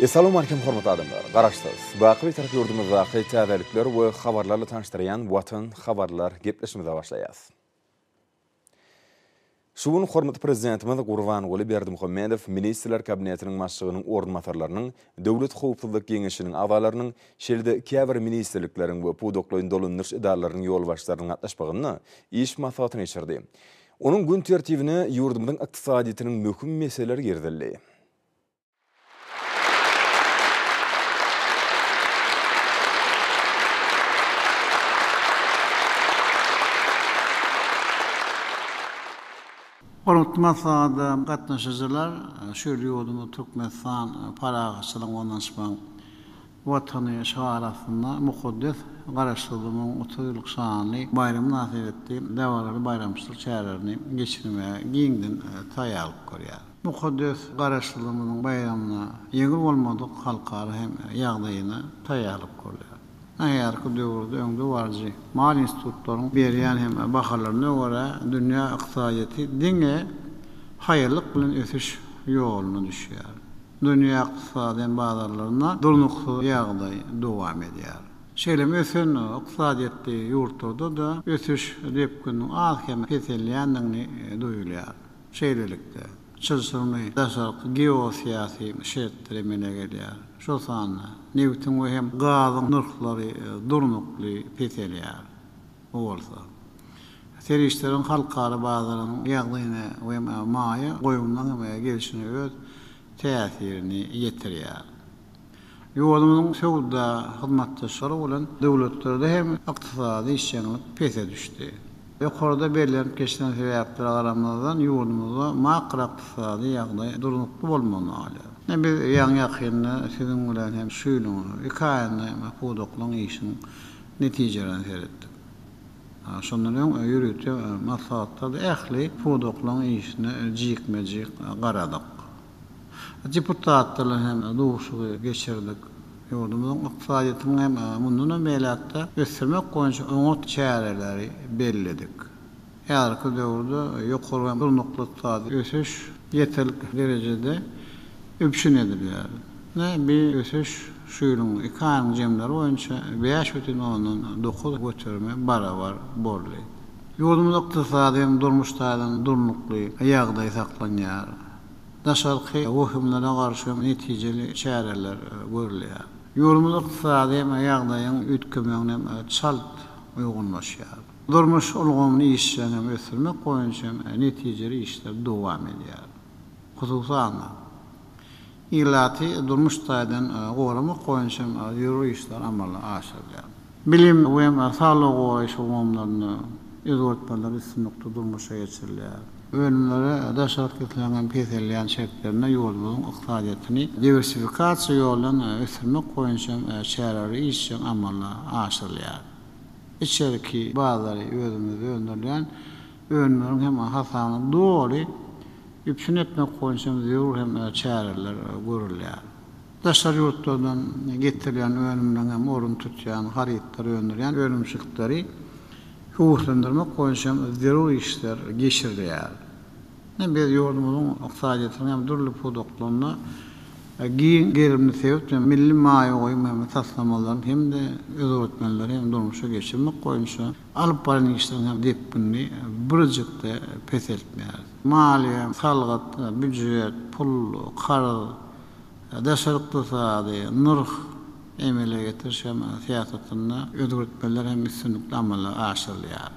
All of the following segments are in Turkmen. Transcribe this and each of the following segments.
Assalamu alaikum hormatly adamlar. Garaşdys. Baqy tarap yurdumuzdaki täzelikler we habarlarla tanıştıran Watan habarlar gepleşmede başlaýar. Şuun hormatly prezidentimiz Gurbanuly Berdimuhammedow Ministrler Kabinetiniň başçygynyň ornamatarlarynyň Döwlet Howpsuzlyk Geňeşiniň agalarynyň şeýle käbir ministrlikleriň we pudoklyň dolundyryş idaralarynın ýol başlarynyň gatnaşmagyny iş maslahatyna geçirdi. Onuň gün tertibine ýurdumyzyň ykdysadyýatynyň möhüm meseleleri girdildi. Hormatly gatnaşyjylar, şöyle ýolunu Türkmenistan parahaçylygyň onlaşmaň watany şaharasynda mukaddes garaşdyrmyň 30 ýyllyk şanly bayram nasip etdi. Däwalary bayramçylyk çärerini geçirmäge giňden taýýaryp görýär. Mukaddes garaşdyrmyň bayramyna ýeňil bolmadyk halkary hem ýagdaýyna taýýaryp görýär. Näherki döwürde öňde barjy mal institutlaryň berýän hem bahalaryna görä dünýä ykdysadyýaty diňe haýyrlyk bilen ösüş ýoluny düşýär. Dünýä ykdysady bazarlaryna durnukly ýagdaý dowam edýär. Şeýle ösen ykdysadyýatly ýurtlarda da ösüş depkiniň az hem peselýändigini duýulýar. Şeýlelikde çözülmi daşarky geosiýasy şertleri mene gelýär. Şo sanly newtin we hem gazyň nurklary durnukly peselýär. Bolsa serişleriň halkary bazarynyň ýagdaýyna we maýa goýumdan gelişine öz täsirini ýetirýär. Ýolumyň şowda hyzmatdaşlary bolan döwletlerde hem ykdysady işçilik pese düşdi. Ýokarda berilen geçen sebäpler garamazdan ýurdumyzda makro ykdysady ýagdaý durnukly bolmagyny alýar. Biz ýaňy siziň bilen hem şuýluny, ikaýany pudoklyň işiniň netijelerini seretdik. Şondan ýürütip maslahatda ähli pudoklyň işini jikmejik garadyk. Deputatlar hem dowuşugy geçirdik. Ýurdumyzyň ykdysadyýatyny hem mundan beýletde ösürmek goýunça öňet çäreleri belledik. Ýarky döwürde ýokary durnukly ösüş ýeterlik derejede öpüşün edilýär. Bir ösüş şuýluň ikaň jemleri boýunça 5,9 götürme barabar boldy. Ýurdumyň ykdysady hem durmuşdaýdan durnukly ýagdaý saklanýar. Daşarky wöhümlere garşy netijeli çäreler görülýär. Ýurdumyň ykdysady hem ýagdaýyň ütkümegine çalt uýgunlaşýar. Durmuş ulgamyny işçilen hem ösürmek goýunça netijeli işler dowam edýär. Hususan illati durmuşdaýdan goramak goýunça ýürü işler amala aşyrýar. Bilim we sağlyk goýuşmaklaryny ýerletmeler üstünlikde durmuşa geçirilýär. Ölümlere daşarky etlen peselýän şertlerine ýolumyň ykdysadyýatyny diversifikasiýa ýolundan ösürmek goýunça çäreleri işçiň amala aşyrylýar. İçeriki bazary özümizde öndürýän önleriň hem hasany doly üpşün etmek goýunça ýur hem çäreler görülýär. Daşar ýurtlardan getirilýän önümden hem orun tutýan haritler öndürýän önümşikleri howslandyrmak goýunça zerur işler geçirilýär. Biz ýurdumyzyň ykdysadyýatyny hem durly pudoklaryna gerimli sebäp milli maýa goýum hem taslamalar hem de öwretmenler hem durmuşa geçirmek goýunça alyp baran işler hem depkini birjikde peseltmeýär. Maliýe, salgat, büdjet, pul, qarz, daşary ykdysady, nurh emele getirşem siýasatyna öwretmenler hem üstünlikli amala aşyrylýar.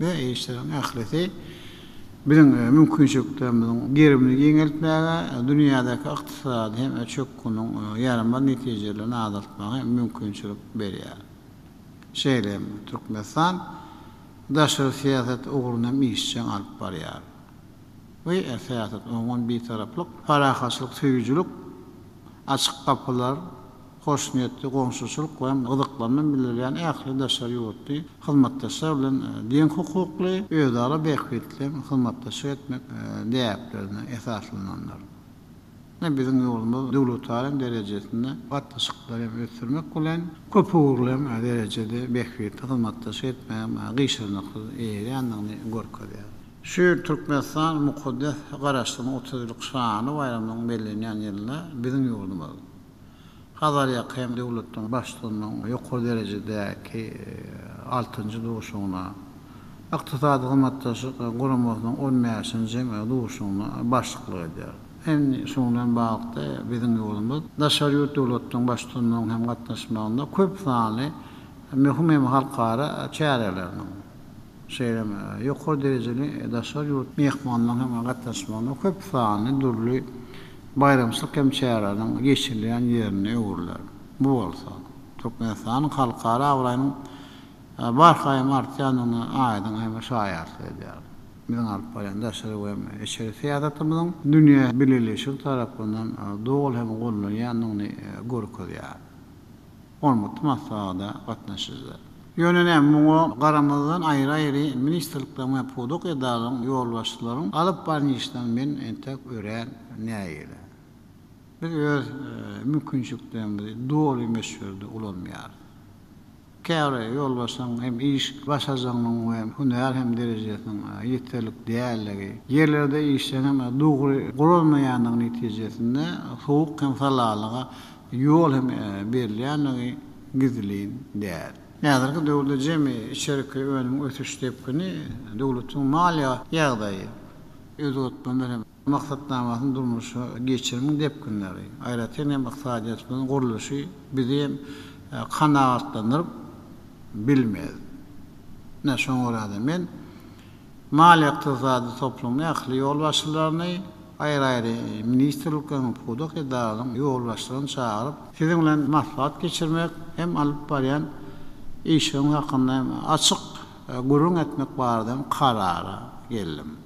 Ve işleriň ählisi biziň mümkinçiliklerimiziň gerimli geňeltmäge, dünýädäki ykdysady hem çöküniň ýarama netijelerini azaltmaga mümkinçilik berýär. Şeýle Türkmenistan daşary siýasat ugruna işçiň alyp barýar. We siýasat oňun bir taraplyk parahaçylyk süýüjülük, açyk kapylar, hoş niyetli goňşuçylyk we gyzyklaryndan bildirilýän ähli daşary ýurtly hyzmatdaşlar bilen diň hukukly özara beýiklikle hyzmatdaşyk etmek diýiplerine esaslananlar. Biziň ýolumyz döwletlaryň derejesinde gatnaşyklary ösürmek bilen köpügürlem derejede beýiklikle hyzmatdaşyk etmek gyşyrnykly eýanlygyny görkezýär. Şu Türkmenistan mukaddes garaşlygyň 30-lyk şany bayramynyň bellenýän ýerinde biziň ýurdumyz. Hazar ýakym döwletiň başlygynyň ýokary derejedäki 6-njy duşugyna, ykdysady hyzmatdaşlyk guramynyň 15-nji duşugyna başlyk edýär. Hem şoňdan bagda biziň ýurdumyz daşary döwletiň başlygynyň hem gatnaşmagynda köp sanly möhüm halkara çäreleriniň ýokary derejeli daşary ýurt mehmanlaryň hem gatnaşmagynda köp sanly durly bayramçylyk hem çäreleriň geçirilýän ýerine öwürler. Bu bolsa Türkmenistanyň halkara awraýynyň barhaýym artýanyny aýdyň hem şaýat edýär. Biziň alyp barýan daşary we eşeri fiýatatymyzyň dünýä birleşik tarapyndan dogul hem gollanýanyny görkezýär. Olmady masada gatnaşyjylar. Yönenen muňa garamazdan aýry-aýry ministrlikler we podok edaryň ýolbaşçylaryň alyp barýan işden men entek ören näýeli. Biz öz mümkinçiliklerimizi dogry meşgulde ulanmaýar. Käre ýolbaşçylaryň hem iş başajanyň hem hünär hem derejesiniň ýeterlik dälligi, ýerlerde işden hem dogry guranmaýanyň netijesinde howuk hem salalyga ýol hem berilýänligi gizlin däl. Näzirki döwlet jemi içeriki önüm ötüşdepkini döwletiň maliýa ýagdaýy özgörtmenler maksatnamasyny durmuşy geçirmiň depkinleri. Aýratyn hem ykdysadyýatyň guruluşy bizi hem kanagatlandyryp bilmez. Näşe orada men maliýa ykdysady toplumyň ähli ýolbaşçylaryny aýry-aýry ministrliklerin podok edaryň ýolbaşçylaryny çağıryp siziň bilen maslahat geçirmek hem alyp barýan işin hakynda açyk gurrun etmek bardan karara geldim.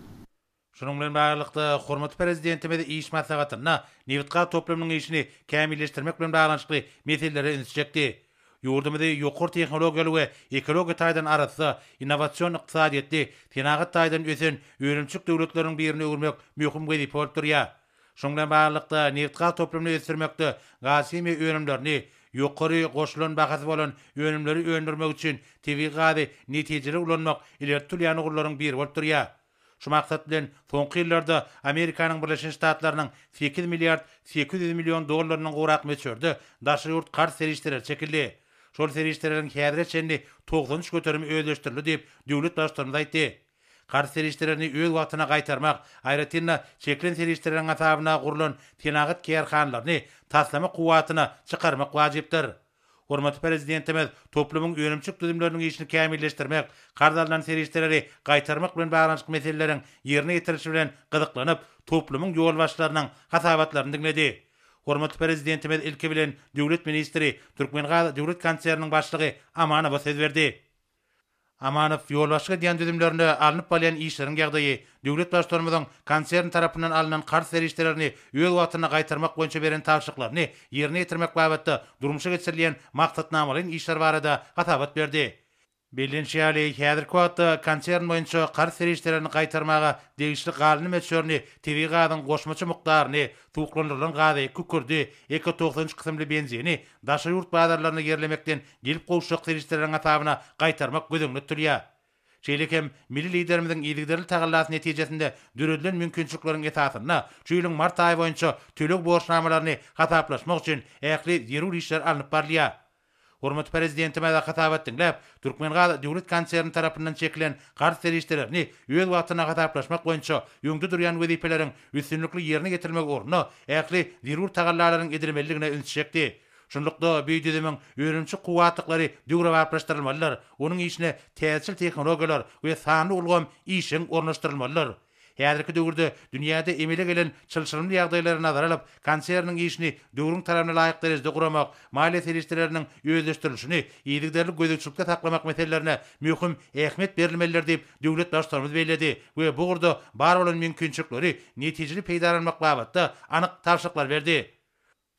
Şunun bilen baglanykda hormatly prezidentimiz iş maslahatyna Newtka toplumynyň işini kämilleşdirmek bilen baglanykly meselelere ünsüjekdi. Ýurdumyzda ýokary tehnologiýaly we ekologik taýdan arasy innowasion ykdysadyetli tenagat taýdan ösen öýrümçük döwletleriniň birine öwürmek möhüm gezip bolup durýar. Şunun bilen baglanykda Newtka toplumyny ösdürmekde gasymy öýrümlerini ýokary goşulan bahasy bolan öňümleri öňdürmek üçin tebigaty netijeli ulanmak ilertilýän ugurlaryň biri bolup durýar. Şu maksat bilen soňky ýyllarda Amerikanyň Birleşik Ştatlarynyň 8 milliard 800 milyon dollarynyň gorak meçörde daşary ýurt kar serişleri çekildi. Şol serişleriň häzirçe çenli 90 göterimi öýleşdirildi diýip döwlet başlygy aýtdy. Kar serişlerini öz wagtyna gaýtarmak, aýratynda çeklen serişleriň hasabyna gurulan tenagat kärhanlaryny taslama kuwatyna çykarmak wajypdyr. Hormatly prezidentimiz toplumyň öňümçük düzümleriniň işini kämilleşdirmek, kardalan serişleri gaýtarmak bilen baglanşyk meseleleriň ýerine ýetirişi bilen gyzyklanyp, toplumyň ýolbaşçylarynyň hasabatlaryny dinledi. Hormatly prezidentimiz ilki bilen döwlet ministri Türkmenistан döwlet kanseriniň başlygy Amanowa söz berdi. Amanow ýolbaşçy diýen düzümlerini alınıp bolýan işleriň ýagdaýy, döwlet başlarymyzyň konsern tarapyndan alynan kar serişlerini öýül wagtyna gaýtarmak boýunça beren tapşyryklaryny ýerine ýetirmek babatda durmuşa geçirilýän maksatnamalaryň işler barada hasabat berdi. Bellenşýäli häzirki wagtda konsern boýunça kar serişlerini gaýtarmaga degişli galyny meçörni, tebigatyň goşmaçy mukdaryny, tuğuklandyrylan gazy, kükürdi, eko 90 kysymly benzini daşary ýurt bazarlaryna gerilemekden gelip gowşak serişleriň hasabyna gaýtarmak gözüňde turýar. Şeýle hem milli liderimiziň ýygyderli tagallasy netijesinde döredilen mümkinçilikleriň esasyna şu ýylyň mart aýy boýunça tölek borçnamalaryny hasaplaşmak üçin ähli zerur işler alınıp barlýar. Hormatly prezidentimiz hasabat dinläp, Türkmenistан döwlet konserni tarapyndan çekilen kar serişlerini öýül wagtyna hasaplaşmak boýunça ýöňde durýan wezipeleriň üstünlikli ýerine getirmek orna ähli zerur tagallalaryň edilmeligine ünsüjekdi. Şunlukda büýdüdimiň öýrümçi kuwatlykları döwre barplaşdyrylmalylar, onuň işine täsir tehnologiýalar we sanly ulgam işin ornaşdyrylmalylar. Häzirki döwürde dünýäde emele gelen çylşyrymly ýagdaýlary nazara alyp, konserniň işini döwrüň tarabyna laýyk derejede guramak, maliýe serişleriniň öýleşdirilişini, ýygyderli gözükçülükde saklamak meselelerine möhüm ähmiýet berilmelidir diýip döwlet başlarymyz beýledi we bu gurda bar bolan mümkinçilikleri netijeli peýdalanmak babatda anyk tapşyryklar berdi.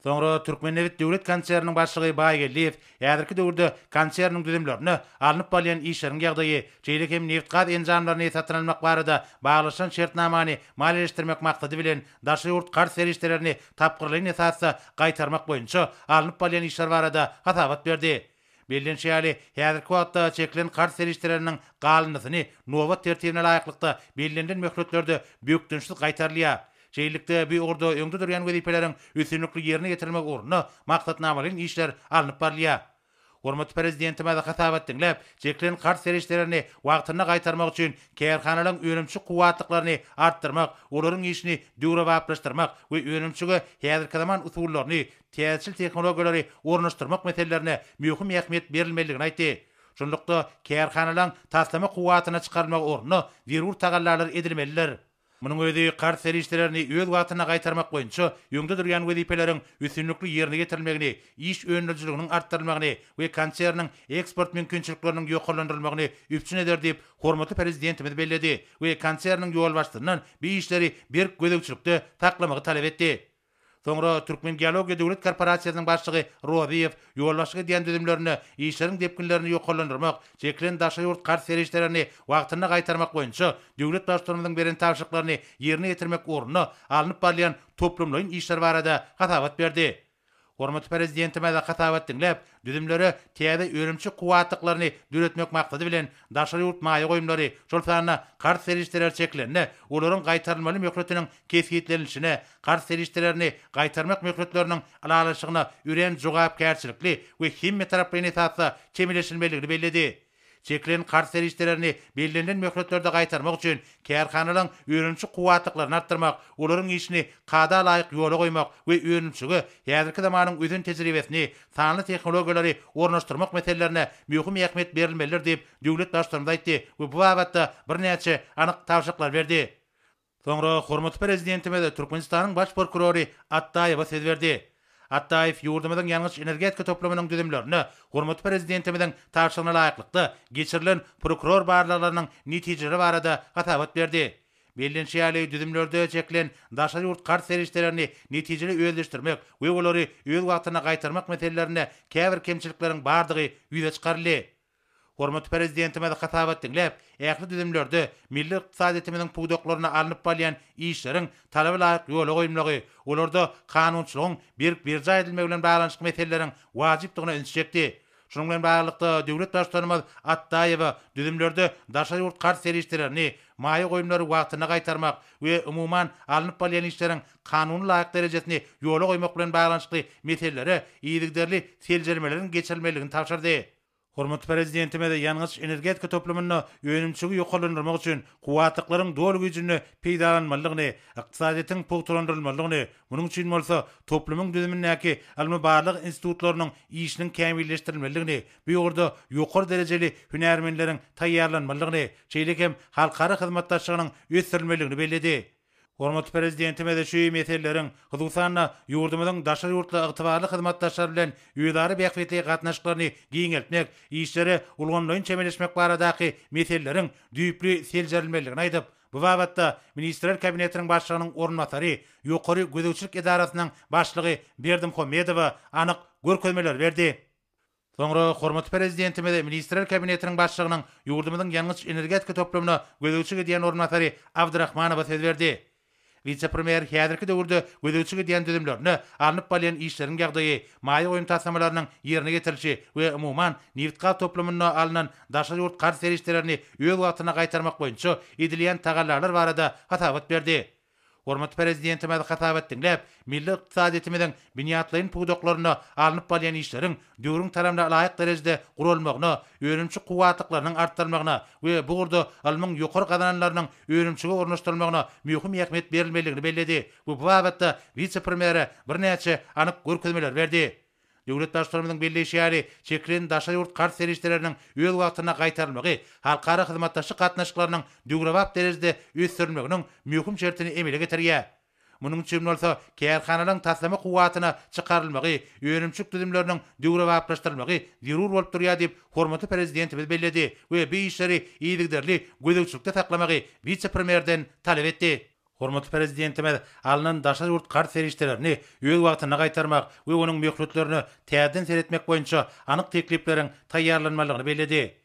Soňra Türkmenewit döwlet konserniň başlygy Baýgelliýew häzirki döwürde konserniň düzümlerini alınıp bolýan işleriň ýagdaýy, çeýlek hem neft-gaz enjamlaryny satyn almak barada baglaşan şertnamany maliýeleşdirmek maksady bilen daşary ýurt kar serişlerini tapgyrlyň esasy gaýtarmak boýunça alınıp bolýan işler barada hasabat berdi. Bellenşäli häzirki wagtda çekilen kart serişlerinin galyndysyny nowat tertibine laýyklykda bellenlen möhletlerde büýükdünçlik gaýtarlýar. Şeýlikde bir orada öňde durýan wezipeleriň üstünlikli ýerine getirmek ugruna maksatnamaly işler alınıp barlýar. Hormatly prezidentime de hatabat dinläp, çekilen kart serişlerini wagtyna gaýtarmak üçin kärhanalaryň önümçi kuwatlyklaryny artdyrmak, olaryň işini döwrebaplaşdyrmak we önümçige häzirki zaman usullaryny, täsir tehnologiýalary ornaşdyrmak meselelerine mühim ähmiýet berilmeligini aýtdy. Şonlukda kärhanalaryň taslama kuwatyna çykarmak ugruna zerur tagallarlar edilmeliler. Munun özi kart serişlerini öz wagtyna gaýtarmak boýunça ýöňde durýan wezipeleriň üstünlikli ýerine getirilmegini, iş önümçiliginiň artdyrylmagyny we konserniň eksport mümkinçilikleriniň ýokarlandyrylmagyny üpçün eder diýip hormatly prezidentimiz belledi we konserniň ýol başlaryndan bir işleri bir gödөгçilikde taklamagy talap etdi. Soňra Türkmen Geologiýa Döwlet Korporasiýasynyň başlygy Roziýew ýolbaşygy diýen düzümlerini, işleriň depkinlerini ýokarlandyrmak, çekilen daşa ýurt kart serişlerini wagtyna gaýtarmak boýunça döwlet başlaryndan beren tapşyryklaryny ýerine getirmek ugruna alınıp barlayan toplumlaryň işleri barada hatabat berdi. Hormatly prezidentime de hatabat dinläp, düzümleri täze önümçi kuwatlyklaryny döretmek maksady bilen daşa ýurt maýa goýumlary, şol sanyna kart serişleri çekilenine, olaryň gaýtarylmaly möhletiniň kesgitlenişine, kart serişlerini gaýtarmak möhletleriniň alalyşygyna üren jogapkärçilikli we himme tarapyny tatsa çemileşilmeligini belledi. Çekilen kart serişlerini bellenlen möhletlerde gaýtarmak üçin kärhanalaryň önümçi kuwatlyklaryny artdyrmak, olaryň işini kada laýyk ýola goýmak we önümçige häzirki zamanyň özün tejribesini, sanly tehnologiýalary ornaşdyrmak meselelerine mühim ähmiýet berilmelidir diýip döwlet başlarymyz aýtdy we bu wagtda birnäçe anyk tapşyryklar berdi. Soňra hormatly prezidentime de Türkmenistanyň baş prokurory Attaýewa söz berdi. Attaýew ýurdumyzyň ýalňyş energetika toplamynyň düzümlerini hormatly prezidentimiziň tapşyrygyna laýyklykda geçirilen prokuror barlyklarynyň netijeleri barada hatabat berdi. Bellenşäli düzümlerde çekilen daşa ýurt kart serişlerini netijeli özleşdirmek we olary öz wagtyna gaýtarmak meselelerine käbir kemçilikleriň bardygy ýüze çykarly. Hormatly prezidentime de hatabat dinläp, ähli düzümlerde milli ykdysadiyetimiziň puwdoklaryna alınıp barlayan işleriň talaby laýyk ýola goýulmagy, olarda kanunçylygyň bir jaý edilmegi bilen baglanyşyk meseleleriň wajypdygyna ünsçekdi. Şunun bilen baglanykda döwlet başlarymyz Attaýewa düzümlerde daşa ýurt kart serişlerini, maýa goýumlary wagtyna gaýtarmak we umuman alınıp barlayan işleriň kanuny laýyk derejesini ýola goýmak bilen baglanyşykly meselelere ýygyderli seljermeleriň geçirilmeligini tapşyrdy. Hormatly prezidentime de ýalňyş energetika toplamyny önümçigi ýokarlandyrmak üçin kuwatlyklaryň dol güýjüni peýdalanmalygyny, ykdysadyýetyň puwturlandyrylmalygyny, munyň üçin bolsa toplumyň düzümindäki almy barlyk institutlarynyň işiniň kämilleşdirilmeliligini, bu ýurda ýokary derejeli hünärmenleriň taýýarlanmalygyny, şeýle hem halkara hyzmatdaşlygynyň ösdirilmeligini belledi. Hormatly prezidentime de şu meselelerin hususan ýurdumyzyň daşa ýurtla ygtybarly hyzmatdaşlar bilen ýödary bähwetli gatnaşyklaryny giňeltmek, işleri ulgamlaryň çemeleşmek baradaky meselelerin düýpli seljerilmeligini aýdyp, bu wagtda Ministrler Kabinetiniň başlygynyň ornatary, ýokary gödөгçilik edarasynyň başlygy Berdimuhammedowa anyk görkezmeler berdi. Soňra hormatly prezidentime de Ministrler Kabinetiniň başlygynyň ýurdumyzyň ýalňyş energetika toplamyna gödөгçilik edýän ornatary Abdurrahmanowa söz berdi. Vice-premier häzirki döwürde gödөгçilik edýän düzümlerini alınıp barlayan işleriň ýagdaýy, maýa goýum taslamalarının ýerine getirilişi we umuman neftka toplamyna alynan daşa ýurt kart serişlerini öz wagtyna gaýtarmak boýunça edilýän tagallarlar barada hatabat berdi. Hormatly prezidentime de hatabat dinläp, milli ykdysadyýetimiziň büniýatlaryň puwdoklaryny alınıp barlayan işleriň döwrüň taramda laýyk derejede gurulmagyna, önümçi kuwatlyklarynyň artdyrylmagyna we bu gurda almyň ýokary gazananlarynyň önümçige ornaşdyrylmagyna mühim ähmiýet berilmeligini belledi. Bu wagtda vice-premier birnäçe anyk görkezmeler berdi. Döwlet başlarymyzyň belleşýäri çekilen daşa ýurt kart serişleriniň öz wagtyna gaýtarylmagy, halkara hyzmatdaşlyk gatnaşyklarynyň döwrebap derejede ösdirilmeginiň mühim şertini emele getirýär. Munyň üçin bolsa kärhanalaryň taslama kuwatyna çykarylmagy, önümçik düzümleriniň döwrebaplaşdyrylmagy zerur bolup durýar diýip hormatly prezidentimiz belledi we bu işleri ýygyderli gödөгçilikde taklamagy vice-premierden talap etdi. Hormatly prezidentime alynan daşa ýurt kart serişlerini öz wagtyna gaýtarmak we onuň möhletlerini täzeden seretmek boýunça anyk teklipleriň taýýarlanmalygyny belledi.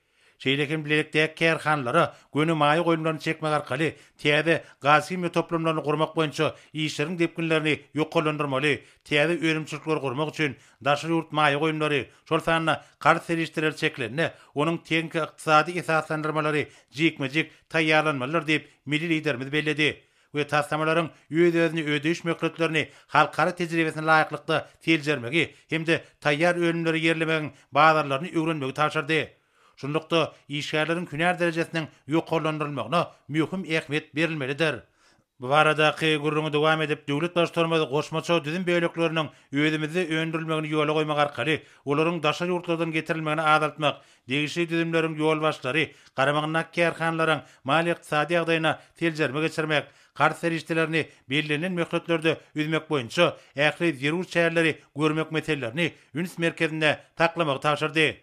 Şeýlekin bilelikdäki kärhanlara göni maýy goýumlaryny çekmek arkaly täze gaz kimya toplamlaryny gurmak boýunça işleriň depkinlerini ýoklandyrmaly, täze öýrümçilikler gurmak üçin daşary ýurt maýy goýumlary, şol sanna garşy serişdiler çeklenine, onuň teňki ykdysady esaslandyrmalary jikmejik taýýarlanmalar diýip milli liderimiz belledi. We taslamalaryň öýdözüni ödeýiş möhletlerini halkara tejribesine laýyklykda teljermegi hemde taýýar öýrümleri ýerlemegiň bazarlaryny öwrenmegi taşardy. Şundukda işgärleriň günär derejesiniň ýoklandyrylmagyna mühim ähmiýet berilmelidir. Bu baradaky gurruňy dowam edip döwlet başlarymyzy goşmaça düzüm beýlekleriniň öýdümizde öňdürilmegini ýola goýmak arkaly olaryň daşary ýurtlardan getirilmegini azaltmak, degişli düzümleriň ýol başlary, garamagynak kärhanlaryň mali ykdysady ýagdaýyna teljerme geçirmek, garşy serişdilerini belirlenen möhletlerde üzmek boýunça ähli zerur şäherleri görmek meselelerini üns merkezinde taklamak taşyrdy.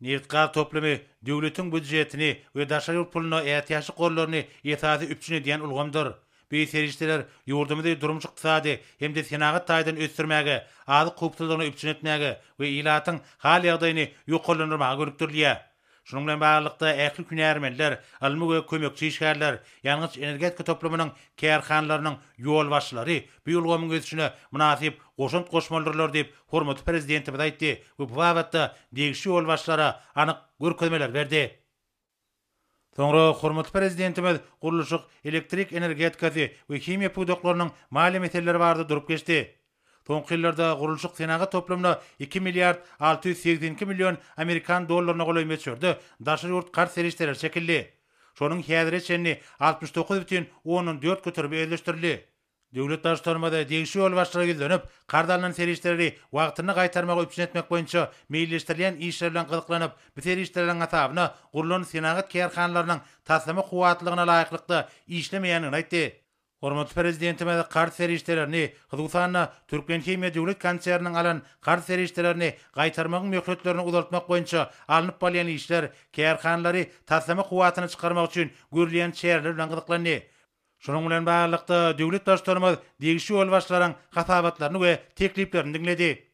Neft-gaz toplamy döwletiň büdjetini we daşary ýurt puluny ähtiýaçly gollaryny esasy üpçün edýän ulgamdyr. Bu serişdiler ýurdumyzdy durmuş ykdysady hemde senagat taýdan ösdürmäge, azyk gowpsuzlygyny üpçün etmäge we ilatyň hal ýagdaýyny ýoklandyrmaga görükdirýär. Şunun bilen baglykda ähli günärmenler, almy we kömekçi işgärler, ýalňyç energetika toplamynyň kärhanlarynyň ýol başlary bu ýolgamyň ösüşine münasip goşunt goşmalydylar diýip hormatly prezidentimiz aýtdy. Bu wagtda degişli ýol başlara anyk görkezmeler berdi. Soňra hormatly prezidentimiz gurulşyk elektrik energetikasy we kimya pudoklarynyň mali meselleri barada durup geçdi. Soňky ýyllarda gurulşyk senagat toplamyna 2 milliard 682 milyon Amerikan dollaryna golaýma çördi. Daşary ýurt garşy serişdiler çekildi. Şonuň häzire çenni 69,4 götürüp elleşdirildi. Döwlet başlarymyza degişli ýol başlary geldenip, gardalynan serişdileri wagtyny gaýtarmagy üpçün etmek boýunça meýilleşdirilen işler bilen gyzyklanyp, bu serişdirileň asabyna gurulan senagat kärhanlarynyň taslama kuwatlygyna laýyklykda işlemeýänini aýtdy. Hormatly prezidentimiz garşy serişdilerini, hususan Türkmen Kimya döwlet konserniň alan garşy serişdilerini gaýtarmagyň möhletlerini uzaltmak boýunça alınıp bolýan işler kärhanlary taslama kuwatyny çykarmak üçin görülen şäherler bilen gyzyklandy. Şunun bilen baglykda döwlet başlarymyz degişli ýol başlaryň hasabatlaryny we tekliplerini dinledi.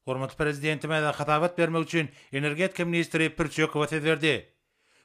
Hormatly prezidentimiz hasabat bermek üçin energetika ministri Pirçekow söz berdi.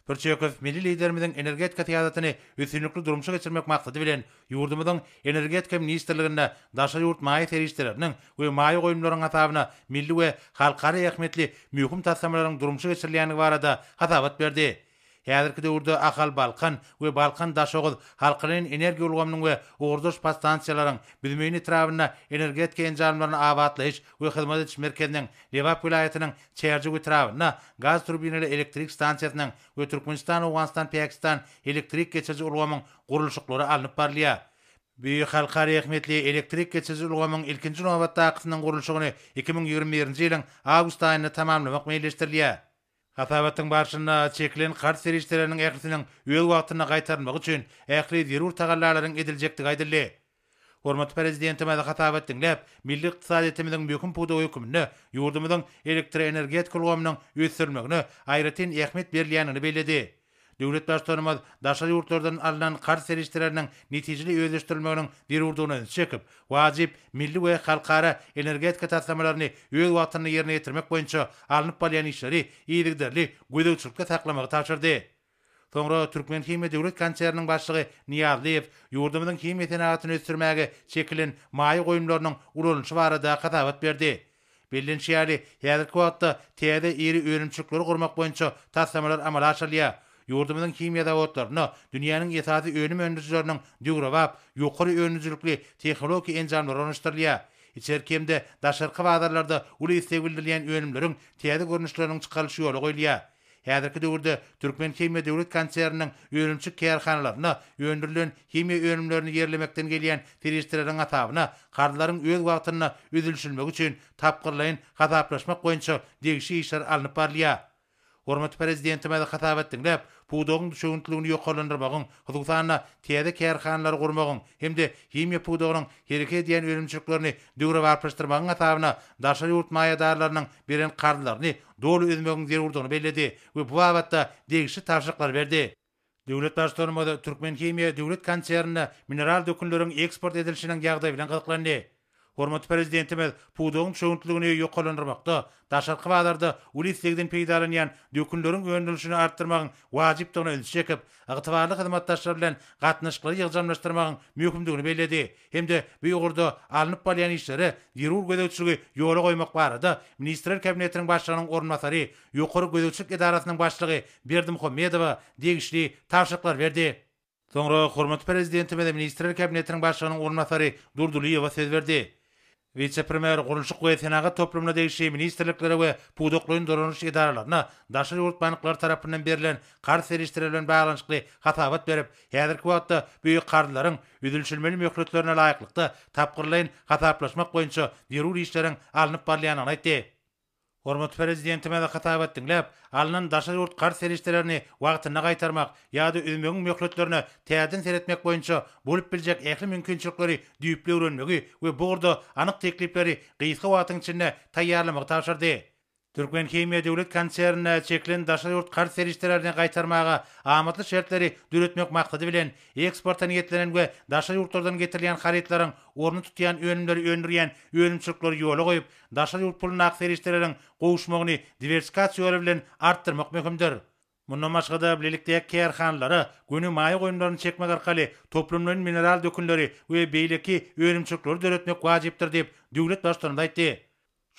Pirçekow milli liderimiziň energetika täzetyny üstünlikli durumşa geçirmek maksady bilen ýurdumyzyň energetika ministrliginde daşary ýurt maýy serişdileriniň we maýy goýumlaryň hasabyna milli we halkara ähmiýetli mühim taslamalaryň durumşa geçirilýäni barada hasabat berdi. Häzirki döwürde Ahal Balkan we Balkan daşogyz halkynyň energiýa ulgamynyň we ugurduş stansiýalaryň büdümeyni trawyna energetika enjamlaryny abatlaýyş we hyzmat ediş merkeziniň Lewap vilayatynyň Çerji we trawyna gaz turbinali elektrik stansiýasynyň we Türkmenistan, Awganistan, Pakistan elektrik geçirji ulgamyň gurulşyklary alınıp barylýar. Büyük halkara ähmiýetli elektrik geçirji ulgamyň ilkinji nowatda akysynyň gurulşygyny 2021-nji ýylyň awgust aýynda tamamlamak meýilleşdirilýär. Hasabatyň barşyna çekilen garşy serişdileriniň ählisiniň öýl wagtyna gaýtarmak üçin ähli zerur tagallalaryň ediljekdigi aýdyldy. Hormatly prezidentimiz hasabat dinläp, milli ykdysadyetimiziň möhüm puda hökümine, ýurdumyzyň elektr energetika ulgamynyň ösdürmegine aýratyn ähmiýet berilýänini bellädi. Döwlet başlarymyz daşary ýurtlardan alynan garşy serişdileriniň netijeli özleşdirilmeginiň zerurdugyny çekip, wajyp milli we halkara energetika taslamalaryny öýl wagtyny ýerine ýetirmek boýunça alınıp bolýan işleri ýygyderli gödökçülükde saklamagy taşyrdy. Soňra Türkmen Kimya döwlet konserniň başlygy Niýazliýew ýurdumyzyň kimya senagatyny ösdürmäge çekilen maýy goýumlarynyň uruluşy barada hasabat berdi. Bellenşýäli häzirki wagtda täze iri öýrümçilikleri gurmak boýunça taslamalar amala aşyrylýar. Ýurdumyzyň kimya zawodlaryna dünýäniň esasy öňüm öndürjileriniň döwrewap, ýokary öňüjlikli tehnologiýa enjamlary onuşdurylýar. İçerkemde daşarky bazarlarda uly istek bildirilýän öňümleriň täze görnüşleriniň çykaryşy ýoly goýulýar. Häzirki döwürde Türkmen Kimya döwlet konserniniň öňümçi kärhanalaryna öndürilen kimya öňümlerini ýerlemekden gelýän serişdirleriň asabyna gardylaryň öz wagtyna üzülşilmek üçin tapgyrlaýyn hasaplaşmak boýunça degişli işler alınıp barylýar. Hormatly prezidentimiz hasabat dinläp, pudogyň düşüntligini ýoklandyrmagyň, hususan täze kärhanlary gurmagyň hemde kimya pudogynyň hereket edýän öňümçiliklerini döwre barplaşdyrmagyň asabyna daşary ýurt maýadarlarynyň beren gardylaryny dolu üzmegiň zerurdugyny belledi we bu wagtda degişli taşyklar berdi. Döwlet başlarymyz Türkmen Kimya döwlet konsernine mineral dökünleriň eksport edilişiniň ýagdaýy bilen gyzyklandy. Hormatly prezidentimiz pudogyň çöňüntligini ýokalandyrmakda, daşarky badarda ulislegden peýdalanýan dökünleriň öňdülüşini artdyrmagyň wajypdygyny öňe çekip, agtybarly hyzmatdaşlar bilen gatnaşyklary ýygjanlaşdyrmagyň möhümdigini bellädi. Hemde bu ýogurda alınıp balyan işleri ýerur gödäwçiligi ýola goýmak barada Ministrler Kabinetiniň başlygynyň ornmasary, ýokary gödäwçilik idarasynyň başlygy Berdimuhammedowa degişli tawşyklar berdi. Soňra hormatly prezidentimiz Ministrler Kabinetiniň başlygynyň ornmasary Durduliýewa söz berdi. Vice-premier Gurulşuk we Senagat toplumuna degişli ministrliklere we pudoklyň dolanış idaralaryna daşary ýurt banklary tarapyndan berilen kar serişleri bilen baglanyşykly hatabat berip, häzirki wagtda büýük karlaryň üdülşilmeli möhletlerine laýyklykda tapgyrlaýyn hataplaşmak boýunça ýerur işleriň alınıp barýanyny aýtdy. Hormatly prezidentime de hatabat dinläp, alınan daşary ýurt kar serişlerini wagtyna gaýtarmak ýa-da özümiň möhletlerine täzeden seretmek boýunça bolup biljek ähli mümkinçilikleri düýüp öwrenmegi we bu gorda anyk teklipleri gysga wagtyň içinde taýýarlamagy tapşyrdy. Türkmen Chemia Döwlet Konsernine çekilen daşary ýurt kar serişlerini gaýtarmaga amatly şertleri düretmek maksady bilen eksporta niýetlenen we daşary ýurtlardan getirilen haritlaryň orny tutýan önümleri öndürýän önümçilikleri ýola goýup, daşary ýurt puluny akserişleriň gowuşmagyny diversifikasiýa bilen artdyrmak möhümdir. Mundan başga da bilelikdäki kärhanlary günü maýy goýunlaryny çekmek arkaly toplumlaryň mineral dökünleri we beýleki önümçilikleri düretmek wajypdyr diýip döwlet başlygy aýtdy.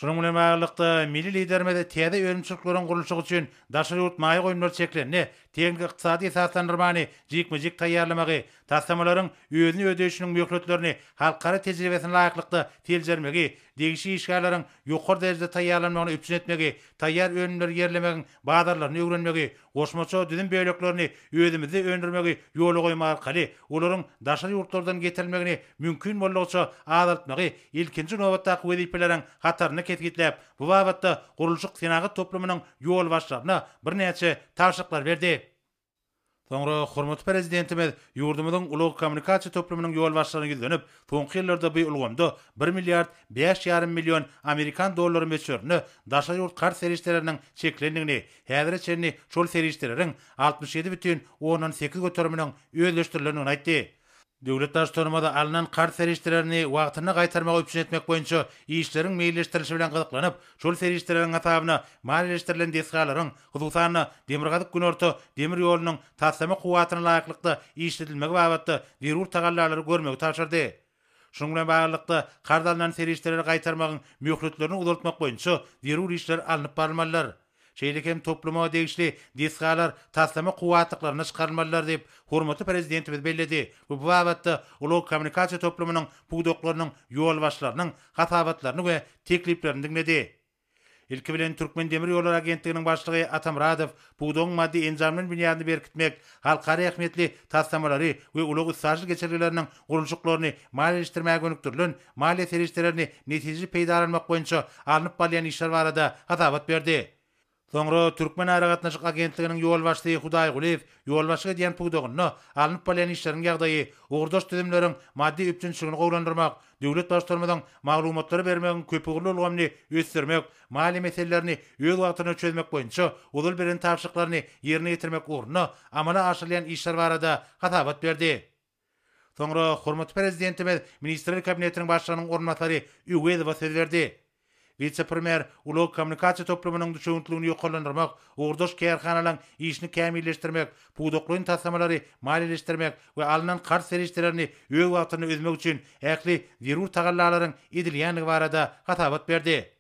Şunun bilen baglanykda milli liderimiz täze önümçilikleriň gurulşy üçin daşary ýurt maýy goýunlary çeklenini, teňgi ykdysady esaslandyrmany jikmejik taýýarlamagy, tassamalaryň özüni ödeýişiniň möhletlerini halkara tejribesine laýyklykda teljermegi, degişi işgalaryň ýokary derejede taýýarlanmagyny üpsün etmegi, taýýar önümleri ýerlemegiň badarlaryny öwrenmegi, goşmaça düzüm beýleklerini özümizde öndürmegi ýola goýmak arkaly olaryň daşary ýurtlardan getirilmegini mümkin bolýança azaltmagy ilkinji nowatdaky wezipeleriň hataryny ketgitläp, bu babatda Gurulşuk Senagat toplumynyň ýol başlaryna birnäçe tawşyklar berdi. Soňra hormatly prezidentimiz ýurdumyzyň uly kommunikasiýa toplumynyň ýol başlaryny ýüzlenip, soňky ýyllarda bu ulgamda 1 milliard 5,5 milyon Amerikan dollary meçörüni daşary ýurt kar serişleriniň çeklendigini, häzir çenni şol serişleriň 67,8 göterminiň özleşdirilenini aýtdy. Döwlet başlygynda alınan kar serişlerini wagtyna gaýtarmagy üpsün etmek boýunça işleriň meýilleştirilişi bilen gyzyklanyp, şol serişleriň hasabyna maliýeleşdirilen desgalaryň, hususan Demirgazyk Günorta demir ýolunyň tassama kuwatyna laýyklykda işletilmegi babatda zerur tagallarlary görmegi tapşyrdy. Şunun bilen baglykda kardalynan serişleri gaýtarmagyň möhletlerini uzaltmak boýunça zerur işler alınıp barylmalylar. Şeýlekem topluma degişli desgalar taslama kuwatlyklaryny çykarmalylar diýip hormatly prezidentimiz belledi. Bu babatda uly kommunikasiýa toplumynyň pudoklarynyň ýol başlarynyň hatabatlaryny we tekliplerini dinledi. Ilki bilen Türkmen Demir Ýolları Agentliginiň başlygy Atamradow pudoň maddi enjamlaryny binýany berkitmek, halkara ähmiýetli tassamalary we uly saýjy geçerlileriniň gurulşyklaryny maliýeleşdirmäge gönükdirilen maliýe serişlerini netije peýdalanmak boýunça alınıp barýan işler barada hatabat berdi. Soňra Türkmen Aragatnaşyk Agentliginiň ýol başlygy Hudaý Guliýew ýol başlygy diýen pudogyny alınıp barýan işleriň ýagdaýy, ugurdaş düzümleriň maddi üpçünçiligini gowlandyrmak, döwlet başlarymyzyň maglumatlary bermegiň köpügli ulgamny ösdürmek, mali meselelerini öz wagtyna çözmek boýunça ulul beren tapşyklaryny ýerine ýetirmek ugruna amala aşyrýan işler barada hatabat berdi. Soňra hormatly prezidentimiz Ministrler Kabinetiniň başlygynyň ornmasary Üwedowa söz berdi. Vice-premier uly kommunikasiýa toplumynyň düşüntligini ýokalandyrmak, ugurdaş kärhanalaryň işini kämilleşdirmek, pudoklyň tassamalary maliýeleşdirmek we alynan kar serişlerini öz wagtyny özmek üçin ähli zerur tagallarlaryň edilýänligi barada hatabat berdi.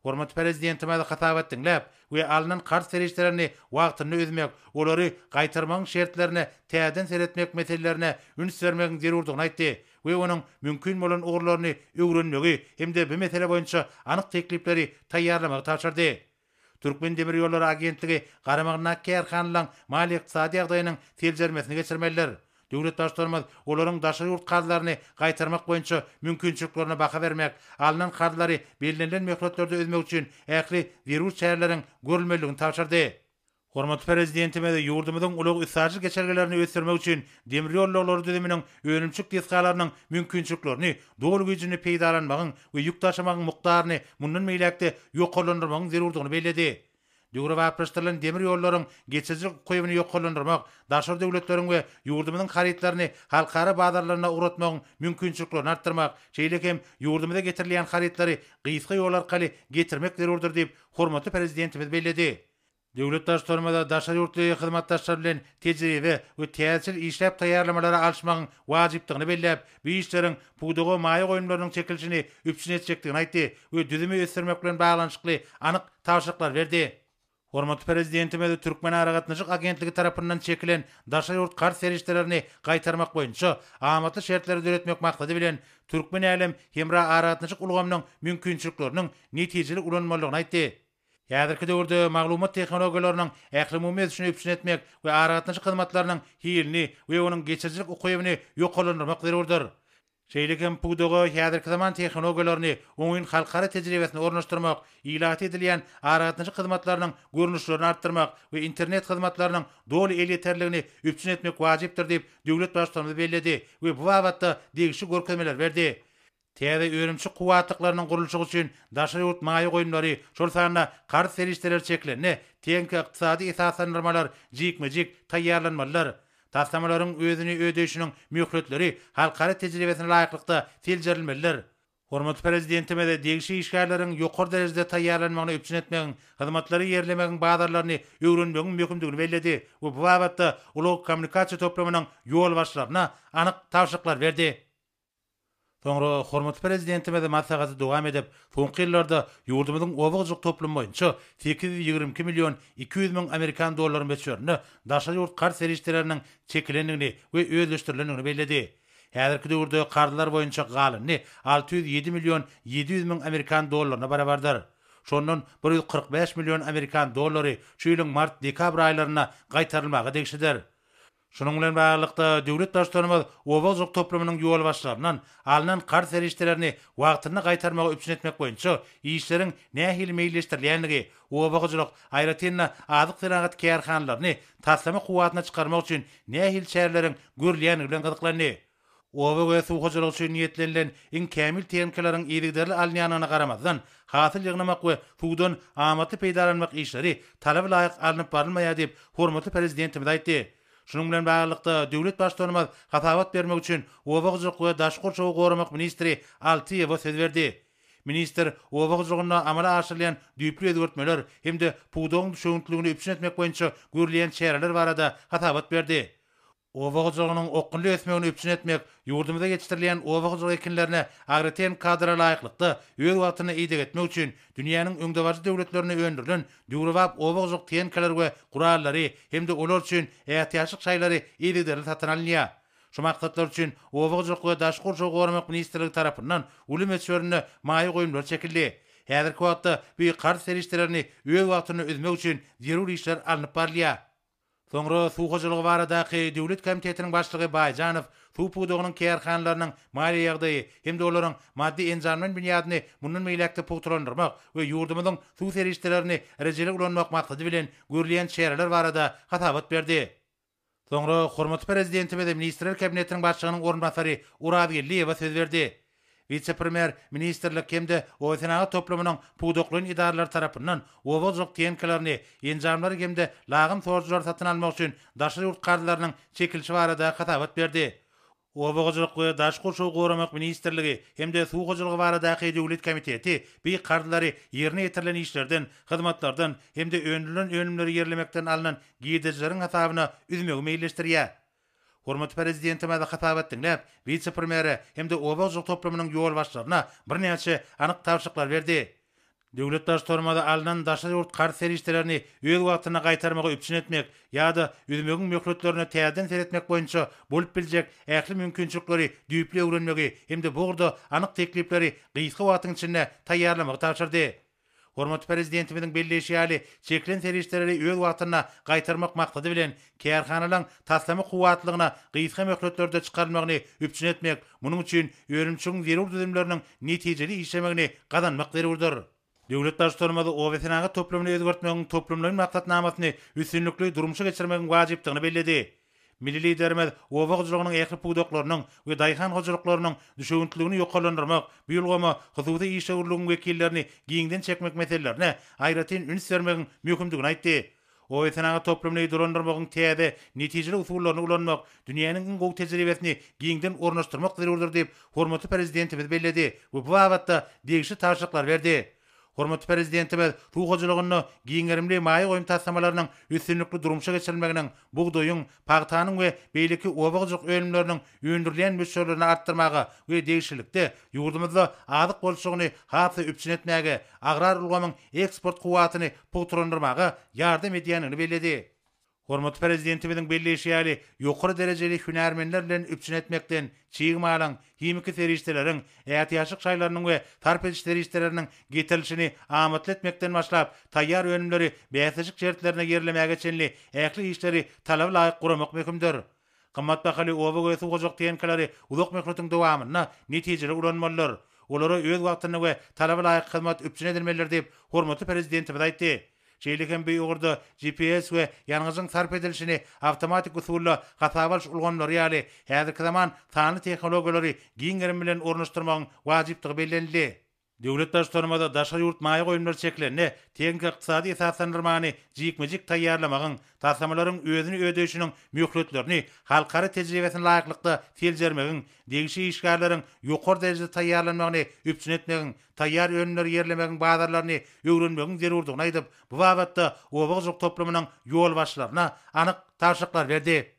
Hormatly prezidentime de hatabat dinläp we alynan kar serişlerini wagtyny özmek, olary gaýtarmagyň şertlerini täzeden seretmek meselelerine üns bermegiň zerurdygyny aýtdy. We onuň mümkin bolan ugurlaryny öwrenmegi hemde bu mesele boýunça anyk teklipleri taýýarlamagy tapşyrdy. Türkmen Demir Ýolları Agentligi garamagyna kärhanalaryň mali ykdysady ýagdaýynyň teljermesini geçirmeliler. Döwlet başlarymyz olaryň daşary ýurt karlaryny gaýtarmak boýunça mümkinçiliklerine baka bermek, alynan karlary belirlenen möhletlerde özmek üçin ähli zerur çäreleriň görülmeligini tapşyrdy. Hormatly prezidentime de ýurdumyzyň uly saýjy geçergelerini ösdürmek üçin demir ýolları düzüminiň önümçik desgalarynyň mümkinçiliklerini, dogry güýjini peýdalanmagyň we ýük taşymagyň mukdaryny mundan meýlekde ýokalandyrmagyň zerurdygyny belledi. Döwre wapryşdyrylan demir ýollaryň geçijilik goýuny ýoklandyrmak, daşary döwletleriň we ýurdumyzyň harytlaryny halkara bazarlaryna uratmagyň mümkinçiliklerini artdyrmak, şeýle hem ýurdumyza getirilýän harytlary gysga ýol arkaly getirmek zerurdur diýip hormatly prezidentimiz belledi. Döwlet daşlarymyzda daşary ýurtly hyzmatdaşlar bilen tejribe we täsir işläp taýýarlamalary alşmagyň wajypdygyny belläp, bu işleriň pudugy maýy goýumlarynyň çekilişini üpsün etjekdigini aýtdy we düzümi ösdürmek bilen baglanyşykly anyk tawşyklar berdi. Hormatly prezidentimiz Türkmen Aragatnaşyk agentligi tarapyndan çekilen daşary ýurt kart serişlerini gaýtarmak boýunça amatly şertleri döretmek maksady bilen Türkmen elem hemra Aragatnaşyk ulgamynyň mümkinçilikleriniň netijeli ulanmalygyny aýtdy. Häzirki döwürde maglumat tehnologiýalarynyň ähli üçin üpsün etmek we aragatnaşyk hyzmatlarynyň hilini we onuň geçijilik goýuny ýoklandyrmak zerurdur. Şeýlekem pudugy häzirki zaman tehnologiýalaryny oňun halkara tejribesini ornaşdyrmak, ilat edilýän aragatnaşyk hyzmatlarynyň görnüşlerini artdyrmak we internet hyzmatlarynyň doly el ýeterligini üpsün etmek wajypdyr diýip döwlet başçylygy belledi we bu wagtda degişli görkezmeler berdi. Täze öýrümçi kuwatlyklarynyň gurulşy üçin daşary ýurt maýy goýumlary, şol sanyna kart serişleri çeklenni, teňki ykdysady esaslandyrmalar jikmejik taýýarlanmalylar. Taslamalaryň özüni ödeýişiniň möhletleri halkara tejribesine laýyklykda filjerilmeliler. Hormatly prezidentime de degişli işgärleriň ýokary derejede taýýarlanmagyny üpsün etmegiň, hyzmatlary ýerlemegiň bazarlaryny öwrenmegiň mümkindigini belledi we bu wagtda ulug kommunikasiýa toplamynyň ýol başlaryna anyk tawşyklar berdi. Soňra hormatly prezidentimiz maslahaty dowam edip, soňky ýyllarda ýurdumyzyň owagyjyk toplum boýunça 822 milyon 200 min Amerikan dollary beçerini daşary ýurt kart serişleriniň çekilendigini we özleşdirilendigini belledi. Häzirki döwürde kardylar boýunça galyny 607 milyon 700 min Amerikan dollaryna barabardyr. Şondan 145 milyon Amerikan dollary şu ýylyň mart-dekabr aýlaryna gaýtarylmagy degişidir. Şunun bilen baglanykda döwlet daşlarymyz owagyjyk toplumynyň ýol başlaryndan alynan kart serişlerini wagtyna gaýtarmagy üpsün etmek boýunça işleriň nähil meýilleşdirilýändigi, owagyjylyk aýratynna azyk seragat kärhanlaryny taslama kuwatyna çykarmak üçin nähil şäherleriň görülýändigi bilen gyzyklandy. Owa we suwgaçylyk üçin niýetlenilen iň kämil teňkelerin ýerlikleri alynýanyna garamazdan hasyl ýygnamak we suwdan amaty peýdalanmak işleri talab laýyk alınıp barylmaýar diýip hormatly prezidentimiz aýtdy. Şunun bilen baglanykda döwlet başçylygymyz hasabat bermek üçin owagyjylyk we daşky çoğu goramak ministri Altiýew söz berdi. Minister owagyjylygyna amala aşyrylýan düýpli özgertmeler hemde puwdoň düşüntligini üpsün etmek boýunça görülýän şäherler barada hasabat berdi. Owagyjylygynyň okynly ösmegini üpsün etmek, ýurdumyza geçirilýän owagyjylyk ekinlerine agratyn kadra laýyklykda öz wagtyny ýygyk etmek üçin dünýäniň öňdäwäçi döwletlerine öndürilen döwrewap owagyjylyk teňkeler we gurallary hemde olar üçin ähtiýaçlyk şaýlary ýygyk satyn alynýar. Şu maksatlar üçin owagyjylyk we daşky çoğu goramak ministrligi tarapyndan uly meçberine maýy goýumlar çekildi. Häzirki wagtda bu kart serişlerini öz wagtyny üzmek üçin zeruri işler alınıp barylýar. Soňra suwgaçylygy baradaky döwlet komitetiniň başlygy Baýjanow suw puwdugynyň kärhanlarynyň maliýe ýagdaýy hemde olaryň maddi enjamlaryň binýadyny mundan meýlekde puwturlandyrmak we ýurdumyzyň suw serişlerini rejelik ulanmak maksady bilen görülýän şäherler barada hasabat berdi. Soňra hormatly prezidentimiz we ministrler kabinetiniň başlygynyň ornbasary Urad Gelliýew söz berdi. Vice-premier ministerlik hemde oýsanaga toplumynyň puwduklyň idaralary tarapyndan owagyjyk teňkelerini enjamlary hemde lagym sorjlar satyn almak üçin daşary ýurt kardylarynyň çekilişi barada hasabat berdi. Owagyjylyk we daşky çoğu goramak ministerligi hemde suwgaçylygy baradaky döwlet komiteti bu kardylary ýerine ýetirilen işlerden, hyzmatlardan hemde öndürilen önümleri ýerlemekden alynan giýdejleriň hasabyna üzmegi meýilleşdirýär. Hormatly prezidentimiz hasabat dinläp, vice-premieri hemde owagyjyk toplumynyň ýol başlaryna birnäçe anyk tawşyklar berdi. Döwlet daşlarymyza alynan daşary ýurt kart serişlerini öz wagtyna gaýtarmagy üpsün etmek ýa-da üzmegiň möhletlerini täzeden seretmek boýunça bolup biljek ähli mümkinçilikleri düýpli öwrenmegi hemde bu gurda anyk teklipleri gysga wagtyň içinde taýýarlamagy tapşyrdy. Hormatly prezidentimiziň belleşýäli çekilen serişleri öz wagtyna gaýtarmak maksady bilen kärhanalaryň taslama kuwatlygyna gysga möhletlerde çykarmagyny üpsün etmek, munyň üçin öýrümçiň zerur düzümleriniň netijeli işlemegini gazanmak zerurdur. Döwlet daşlarymyz owasynaga toplumyny özgertmegiň toplumlaryň maksatnamasyny üstünlikli durmuşa geçirmegiň wajypdygyny belledi. milli liderimiz oba gyjylygynyň ähli pudoklarynyň we daýhan gyjylyklarynyň düşüntligini ýokalandyrmak, bu ýolgama hususy iş öwürlüğiniň wekillerini giňden çekmek meselelerine aýratyn üns bermegiň mümkindigini aýtdy. O etnaga toplumny durandyrmagyň täze netijeli usullaryny ulanmak, dünýäniň iň gowy tejribesini giňden ornaşdyrmak zerurdur diýip hormatly prezidentimiz belledi we bu wagtda degişli taşyklar berdi. Hormatly prezidentimiz ruhajylygyny giňerimli maýy goýum tassamalarynyň üstünlikli durumşa geçirilmeginiň, bugdoýuň, pagtanyň we beýleki obagjyk ölümleriniň öndürilen möçörlerini artdyrmaga we degişlikde ýurdumyzda azyk bolşugyny hasy üpçün etmäge, agrar ulgamyň eksport kuwatyny pogturandyrmaga ýardam edýänini belledi. Hormatly prezidentimiziň belleşi ýaly ýokary derejeli hünärmenler bilen üpçün etmekden, çiğmalan, himiki serişdeleriň, ätiýaşyk şaýlarynyň we tarp serişdeleriniň getirilişini amatly etmekden başlap, taýýar önümleri bäsejik şertlerine gerilemäge çenli ähli işleri talaba laýyk guramak mümkindir. Qymmat bahaly oba göýsü gojak teňkeleri uzak möhletin dowamyna netijeli ulanmalylar. Olara öz wagtyny we talaba laýyk hyzmat üpçün edilmeliler diýip hormatly prezidentimiz aýtdy. Şeýleken bir ýogurda GPS we ýalňyzyň sarp edilişini awtomatik usulla gasabalyş ulgamlary ýaly häzirki zaman sany tehnologiýalary giňerim bilen ornaşdyrmagyň wajypdygy bellenildi. Döwlet başlarymyza daşa ýurt maýy goýumlar çeklerini, teňki ykdysady esaslandyrmany jikmejik taýýarlamagyň, tassamalaryň özüni ödeýişiniň möhletlerini halkara tejribesine laýyklykda teljermegiň, degişi işgärleriň ýokary derejede taýýarlanmagyny üpçün etmegiň, taýýar önümleri ýerlemegiň bazarlaryny öwrenmegiň zerurdygyny aýdyp, bu wagtda obagjyk toplumynyň ýol başlaryna anyk taşyklar berdi.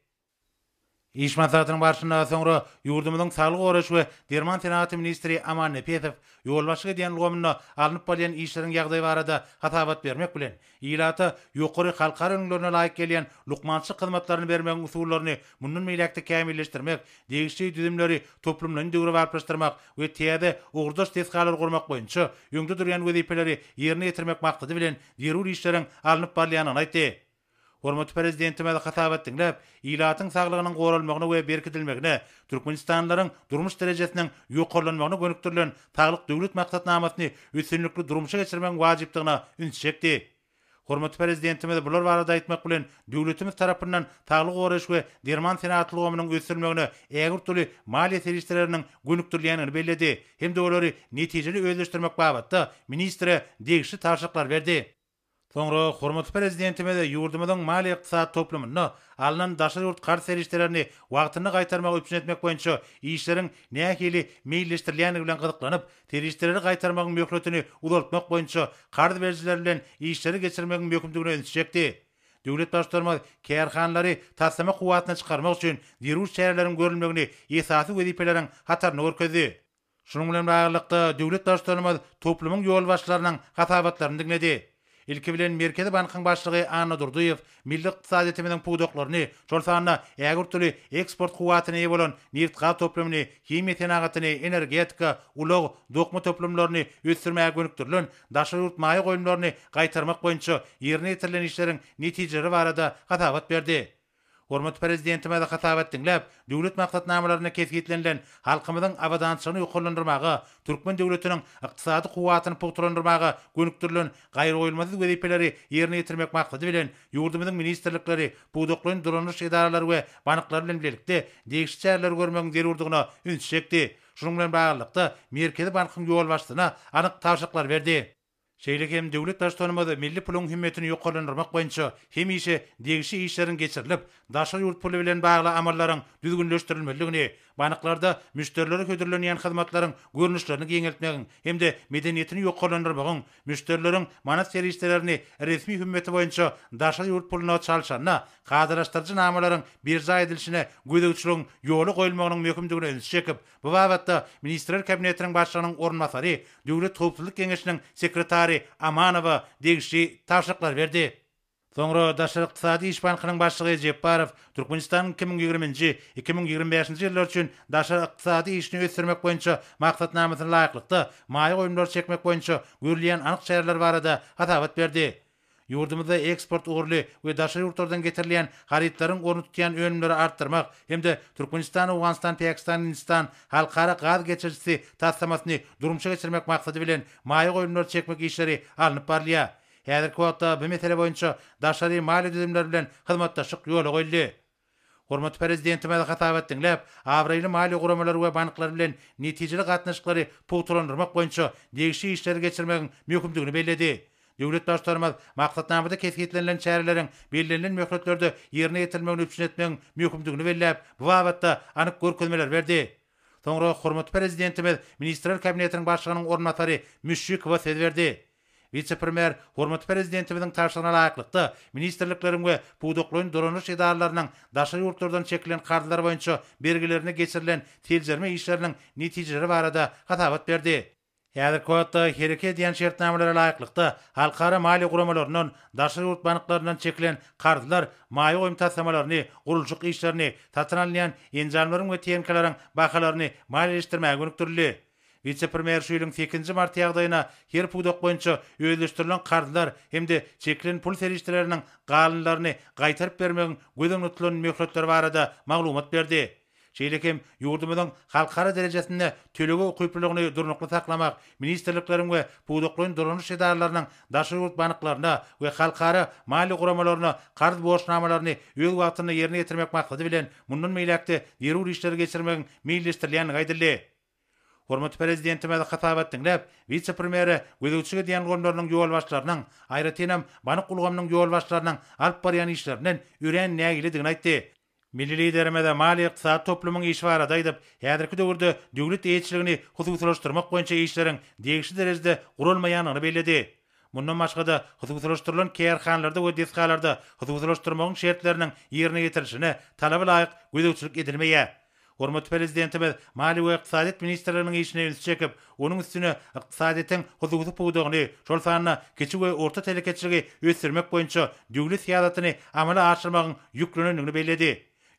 İş maslahatynyň başyndan soňra ýurdumyzyň saglyk goraş we derman tenaty ministri Aman Nepetov ýol başlygy diýen ulgamyna alınıp bolýan işleriň ýagdaýy barada hatabat bermek bilen ýylata ýokary halkara öňlerine laýyk gelýän lukmançyk hyzmatlaryny bermegiň usullaryny mundan meýlekde kämilleşdirmek, degişli düzümleri toplumlaryň döwre barplaşdyrmak we täze ugurdaş tesgalar gurmak boýunça ýöňde durýan wezipeleri ýerine ýetirmek maksady bilen zerur işleriň alınıp bolyanyny aýtdy. Hormatly prezidentimiz hatabat dinläp, ýylatyň saglygynyň goralmagyny we berkitilmegine, türkmenistanlaryň durmuş derejesiniň ýokarlanmagyna gönükdirilen saglyk döwlet maksatnamasyny üstünlikli durmuşa geçirmegiň wajypdygyna üns çekdi. Hormatly prezidentimiz bular barada aýtmak bilen döwletimiz tarapyndan saglyk goraş we derman senatlygynyň ösdürmegine ägir türlü maliýe serişleriniň gönükdirilýänini belledi. Hem de olary netijeli özleşdirmek babatda ministre degişli taşyklar berdi. Soňra hormatly prezidentimiz ýurdumyzyň maliýe ykdysat toplumyny alynan daşa ýurt garşy serişlerini wagtyny gaýtarmagy üpçün etmek boýunça işleriň nähili meýilleşdirilýäni bilen gyzyklanyp, serişleri gaýtarmagyň möhletini uzaltmak boýunça gardy berjiler bilen işleri geçirmegiň mümkindigini öňçekdi. Döwlet başlarymyz kärhanlary tassama kuwatyna çykarmak üçin zerur şäherleriň görülmegini esasy wezipeleriň hataryny görkezdi. Şunuň bilen baglykda döwlet başlarymyz toplumyň ýol başlarynyň hatabatlaryny dinledi. İlki bilen Merkezi Bankyň başlygy Anna Durduýew milli ykdysadymyzyň pudoklaryny, şol sanyna ägir türlü eksport kuwatyna ýa bolan neft-gaz toplumyny, himiýa tenagatyny, energetika, ulag, dokma toplumlaryny ösdürmäge gönükdirilen daşa ýurt maýy goýumlaryny gaýtarmak boýunça ýerine ýetirilen işleriň netijeleri barada hatabat berdi. Hormatly prezidentimiz hatabat dinläp, döwlet maksatnamalaryna kesgitlenilen halkymyzyň awadançylygyny ýokarlandyrmaga, türkmen döwletiniň ykdysady kuwatyny pogturandyrmaga gönükdirilen gaýry goýulmaz wezipeleri ýerine ýetirmek maksady bilen ýurdumyzyň ministrlikleri, pudoklaryň duranyş edaralary we banyklary bilen birlikde degişli çäherler görmegiň zerurdygyna üns çekdi. Şunuň bilen baglykda Merkezi Bankyň ýol başlygyna anyk taşyklar berdi. Şeýlekem döwlet başlarymyz milli pulun himmetini ýokarlandyrmak boýunça hem işe degişli işleriň geçirilip, daşa ýurt puly bilen bagly amallaryň düzgünleşdirilmeligini, banyklarda müşterileri ködürlenýän hyzmatlaryň görnüşlerini geňeltmegiň hem de medeniýetini ýokarlandyrmagyň, müşterileriň manat serişlerini resmi hümmeti boýunça daşa ýurt puluny çalşanyna, gadyraşdyrjy namalaryň birja edilişine gödegçiligiň ýoly goýulmagynyň mümkindigini öňe çekip, bu wagtda ministrler kabinetiniň başlygynyň ornmasary, döwlet howpsuzlyk keňeşiniň sekretary Amanowa degişli taşyklar berdi. Soňra daşa ykdysady iş bankynyň başlygy Jeparow Türkmenistanyň 2020-2025 ýyllar üçin daşa ykdysady işini ösdürmek boýunça maksatnamasyna laýyklykda maýy goýumlar çekmek boýunça görülýän anyk şäherler barada hatabat berdi. Ýurdumyzda eksport ugurly we daşa ýurtlardan getirilýän haritlaryň orny tutýan önümleri artdyrmak hem de Türkmenistan, Awganistan, Pakistan, Hindistan halkara gaz geçirjisi tassamasyny durmuşa geçirmek maksady bilen maýy goýumlar çekmek işleri alınıp barlýar. Häzirki wagtda bu mesele boýunça daşary maliýe düzümleri bilen hyzmatdaşyk ýola goýuldy. Hormat prezidentime de hatabat dinläp, awraýly mali guramalary we banklar bilen netijeli gatnaşyklary putulandyrmak boýunça degişi işler geçirmegiň mümkindigini bellädi. Döwlet başlarymaz maksatnamada kesgitlenilen çäreleriň belirlenen möhletlerde ýerine ýetirmegini üçin etmegiň mümkindigini belläp, bu babatda anyk görkezmeler berdi. Soňra hormat prezidentimiz Ministrler Kabinetiniň başlygynyň ornatary Müşşikow söz berdi. Vice-premier hormat prezidentimiziň taşygyna laýyklykda ministrlikleriň we puwduklyň duranyş idaralarynyň daşary ýurtlardan çekilen kardylar boýunça belgilerine geçirilen teljerme işleriniň netijeleri barada hatabat berdi. Häzir kowatda hereket edýän şertnamelere laýyklykda halkara mali guramalarynyň daşary ýurt banklarynyň çekilen kardylar maýy goýum taslamalaryny, gurulşyk işlerini, tatyn alýan enjamlaryň we tenkalaryň bahalaryny maliýeleşdirmäge gönükdirildi. Vice-premier şüýlüň 8 mart ýagdaýyna her puwduk boýunça öýdüşdirilen kardylar hemde çekilen pul serişdirleriniň galynlaryny gaýtaryp bermegiň gözen tutulan möhletleri barada maglumat berdi. Şeýlekem ýurdumyzyň halkara derejesinde tölege okuyplygyny durnukly saklamak, ministrlikleriň we puwduklaryň duranyş idaralarynyň daşary ýurt banklaryna we halkara mali guramalaryna kardy borçnamalaryny öz wagtyna ýerine ýetirmek maksady bilen mundan meýlekde ýerur işleri geçirmegiň meýilleşdirilýäni gaýdyldy. Hormat prezidentime de hatabat dinläp, vice-premieri gözüçige diýen gurumlarynyň ýol başlarynyň, aýratynam banyk gulgamynyň ýol başlarynyň alyp barýan işlerinden üren nägiligini aýtdy. Milli liderime de mali ykdysat toplumyň işi barada aýdyp, häzirki döwürde döwlet eýetçiligini hususlaşdyrmak boýunça işleriň degişli derejede gurulmaýanyny bellädi. Mundan başga da hususlaşdyrylan kärhanlarda we desgalarda hususlaşdyrmagyň şertleriniň ýerine ýetirilişine talaby laýyk gözegçilik edilmeýär. Hormat prezidentimiz mali we ykdysat ministrliginiň işine üns çekip, onuň üstüne ykdysatyň hususy puwdugyny, şol sanyna kiçik we orta telekeçiligi ösürmek boýunça döwlet syýasatyny amala aşyrmagyň ýüklenendigini bellädi.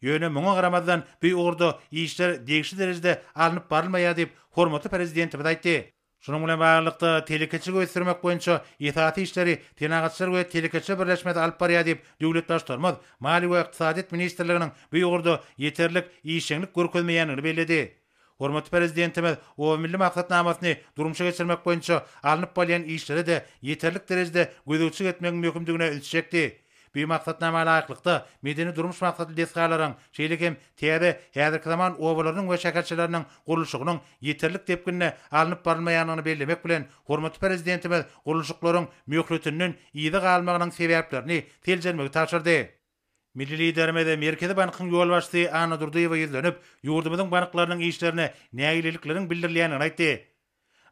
Ýöne muňa garamazdan bu ugurda işler degişli derejede alınıp barylmaýar diýip hormatly prezidentimiz aýtdy. Şonuň bilen baglykda telekeçiligi ösürmek boýunça ýetaty işleri tenagatçylar we telekeçe birleşmede alyp barýar diýip döwlet başlarymyz mali we ykdysat ministrliginiň bu ugurda ýeterlik işçilik görkezmeýänini bellädi. Hormatly prezidentimiz o milli maksatnamasyny durumşa geçirmek boýunça alınıp barýan işleri de ýeterlik derejede gözegçilik etmegiň mümkindigine ölçekdi. Bu maksatnama laýyklykda medeni durmuş maksatly desgalaryň, şeýlekem täze häzirki zaman obalarynyň we şäherçileriniň gurulşygynyň ýeterlik tepkine alınıp barylmaýanyny bellemek bilen hormatly prezidentimiz gurulşyklaryň möhletiniň ýygy galmagynyň sebäplerini teljermegi taşyrdy. Milli liderime de Merkezi Bankyň ýol başçysy Ana Durduýewa ýüzlenip, ýurdumyzyň banklarynyň işlerine nägileliklerini bildirýänini aýtdy.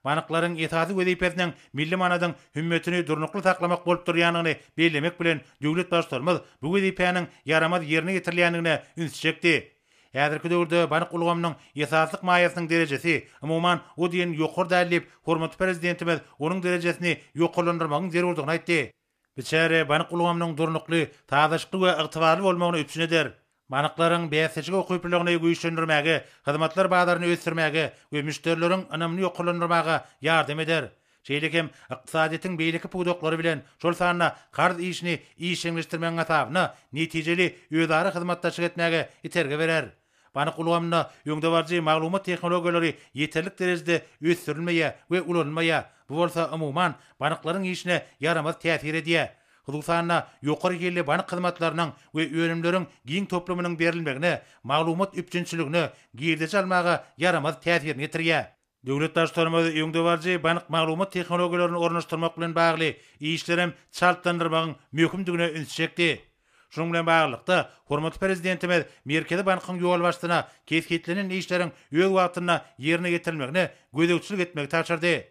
Banklaryň etaty wezipesiniň milli manadyň hümmetini durnukly saklamak bolup durýanyny bellemek bilen döwlet başlarymyz bu wezipeniň yaramaz ýerine ýetirilýänine üns çekdi. Häzirki döwürde bank ulgamynyň esaslyk maýasynyň derejesi umuman o diýen ýokary dällip, hormatly prezidentimiz onuň derejesini ýokarlandyrmagyň zerurdygyny aýtdy. Biçare bank ulgamynyň durnukly, tazaşykly we ygtybarly bolmagyny üçin eder. Banklaryň beýsejige okuyplygyny güýçlendirmäge, hyzmatlar bazaryny ösürmäge we müşterileriň önümini ýokarlandyrmaga ýardam eder. Şeýlekem ykdysadyň beýleki puwduklary bilen şol sanyna kardy işini işleňleşdirmäň asabyna netijeli öýdary hyzmatdaşlyk etmäge iterge berer. Bank ulgamyna ýöňde barjy maglumat tehnologiýalary ýeterlik derejede ösürilmeýär we ulanmaýar. Bu bolsa umuman banklaryň işine yaramaz täsir edýär. Hususanna ýokary gelli bank hyzmatlarynyň we önümleriň giň toplumynyň berilmegine, maglumat üpçünçiligine, girdeçi almaga yaramaz täsir getirýär. Döwlet başlarymyz ýöňde barjy bank maglumat tehnologiýalaryny ornaşdyrmak bilen bagly işlerim çaltlandyrmagyň mümkindigine üns çekdi. Şonuň bilen baglykda hormatly prezidentimiz Merkezi Bankyň ýol başçysyna kesgitlenen işleriň öz wagtyna ýerine ýetirilmegine gözegçilik etmegi taşyrdy.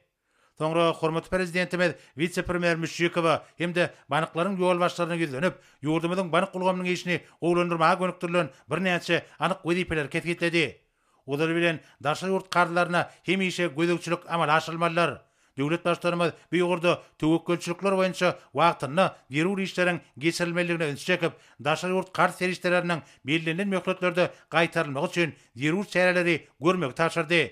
Soňra hormatly prezidentimiz vice-premier Müşşikow hemde banklaryň ýol başlaryna ýüzlenip, ýurdumyzyň bank ulgamynyň işini oglandyrmaga gönükdirilen bir näçe anyk wezipeler kesgitledi. Olar bilen daşary ýurt kardylaryna hemişe gözegçilik amal aşyrylmalylar. Döwlet başlarymyz bu ýurda töwekkelçilikler boýunça wagtyna ýerur işleriň geçirilmeligine üns çekip, daşary ýurt kard serişdirleriniň belirlenen möhletlerde gaýtarylmagy üçin ýerur çäreleri görmegi taşyrdy.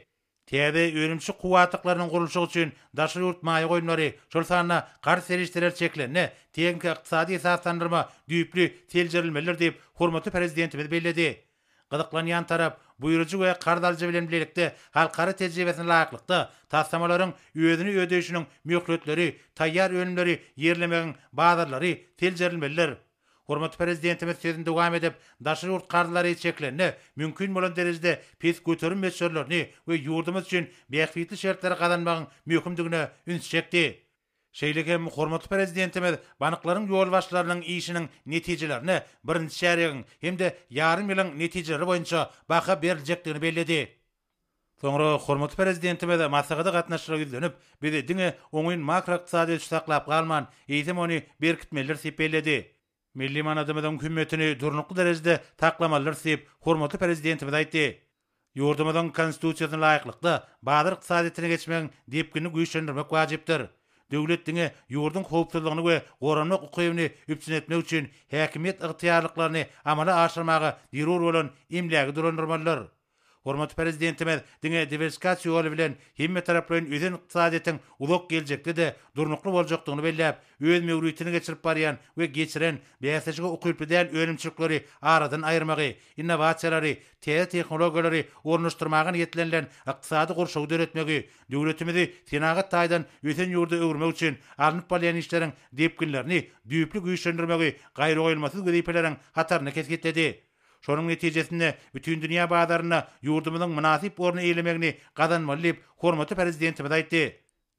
Täze ölümçi kuwatlyklarynyň gurulşy üçin daşary ýurt maýy goýumlary, şol sanyna kard serişdirler çeklenine, teňki ykdysady esaslandyrma düýpli teljerilmeler diýip hormatly prezidentimiz bellädi. Gydyklanýan tarap buýrujy we kardaljy bilen bilelikde halkara tejribesine laýyklykda taslamalaryň özüni ödeýişiniň möhletleri, taýýar önümleri ýerlemegiň bazarlary teljerilmeler. Hormatly prezidentimiz sözünde dowam edip, daşy ýurt garlary çeklenni, mümkin bolan derejede pis göterim meselelerini we ýurdumyz üçin beýikli şertlere gadanmagyň möhümdigine üns çekdi. Şeýleke hormatly prezidentimiz banyklaryň ýol başlarynyň işiniň netijelerini birinji şäherýäň hemde ýarym ýylyň netijeleri boýunça baha berilejekdigini bellädi. Soňra hormatly prezidentimiz masagada gatnaşyra ýüzlenip, bizi diňe oňyň makroiqtisady saklap galman, eýsem ony berkitmeler sepelledi. Milli manadymyzyň hükümetini durnukly derejede taklamalar sep hormatly prezidentimiz aýtdy. Ýurdumyzyň konstitusiýasyna laýyklykda badyr iqtisadyetine geçmeň depkini güýçlendirmek wajypdyr. Döwlet diňe ýurdun howpsuzlygyny we goranlyk ukybyny üpsün etmek üçin häkimiýet ygtyýarlyklaryny amala aşyrmagy zerur bolan emlägi durandyrmalylar. Hormatly prezidentimiz diňe diversifikasiýa ýoly bilen hemme taraplaryň özen yktisadyetiň uzak geljekde de durnukly boljakdygyny belläp, öz möwritini geçirip barýan we geçiren beýasajyga ukyply däl ölümçilikleri aradan aýyrmagy, innovasiýalary, teknologiýalary ornaşdyrmagy ýetlenlen ykdysady gurşaw döretmegi, döwletimizi senagat taýdan ösen ýurda öwürmek üçin alınıp barýan işleriň depkinlerini düýpli güýçlendirmegi gaýry goýulmasy gözepeleriň hataryny kesgitledi. Şonuň netijesinde bütün dünýä bazaryna ýurdumyzyň münasip orny eýlemegini gadanmaly diýip hormatly prezidentimiz aýtdy.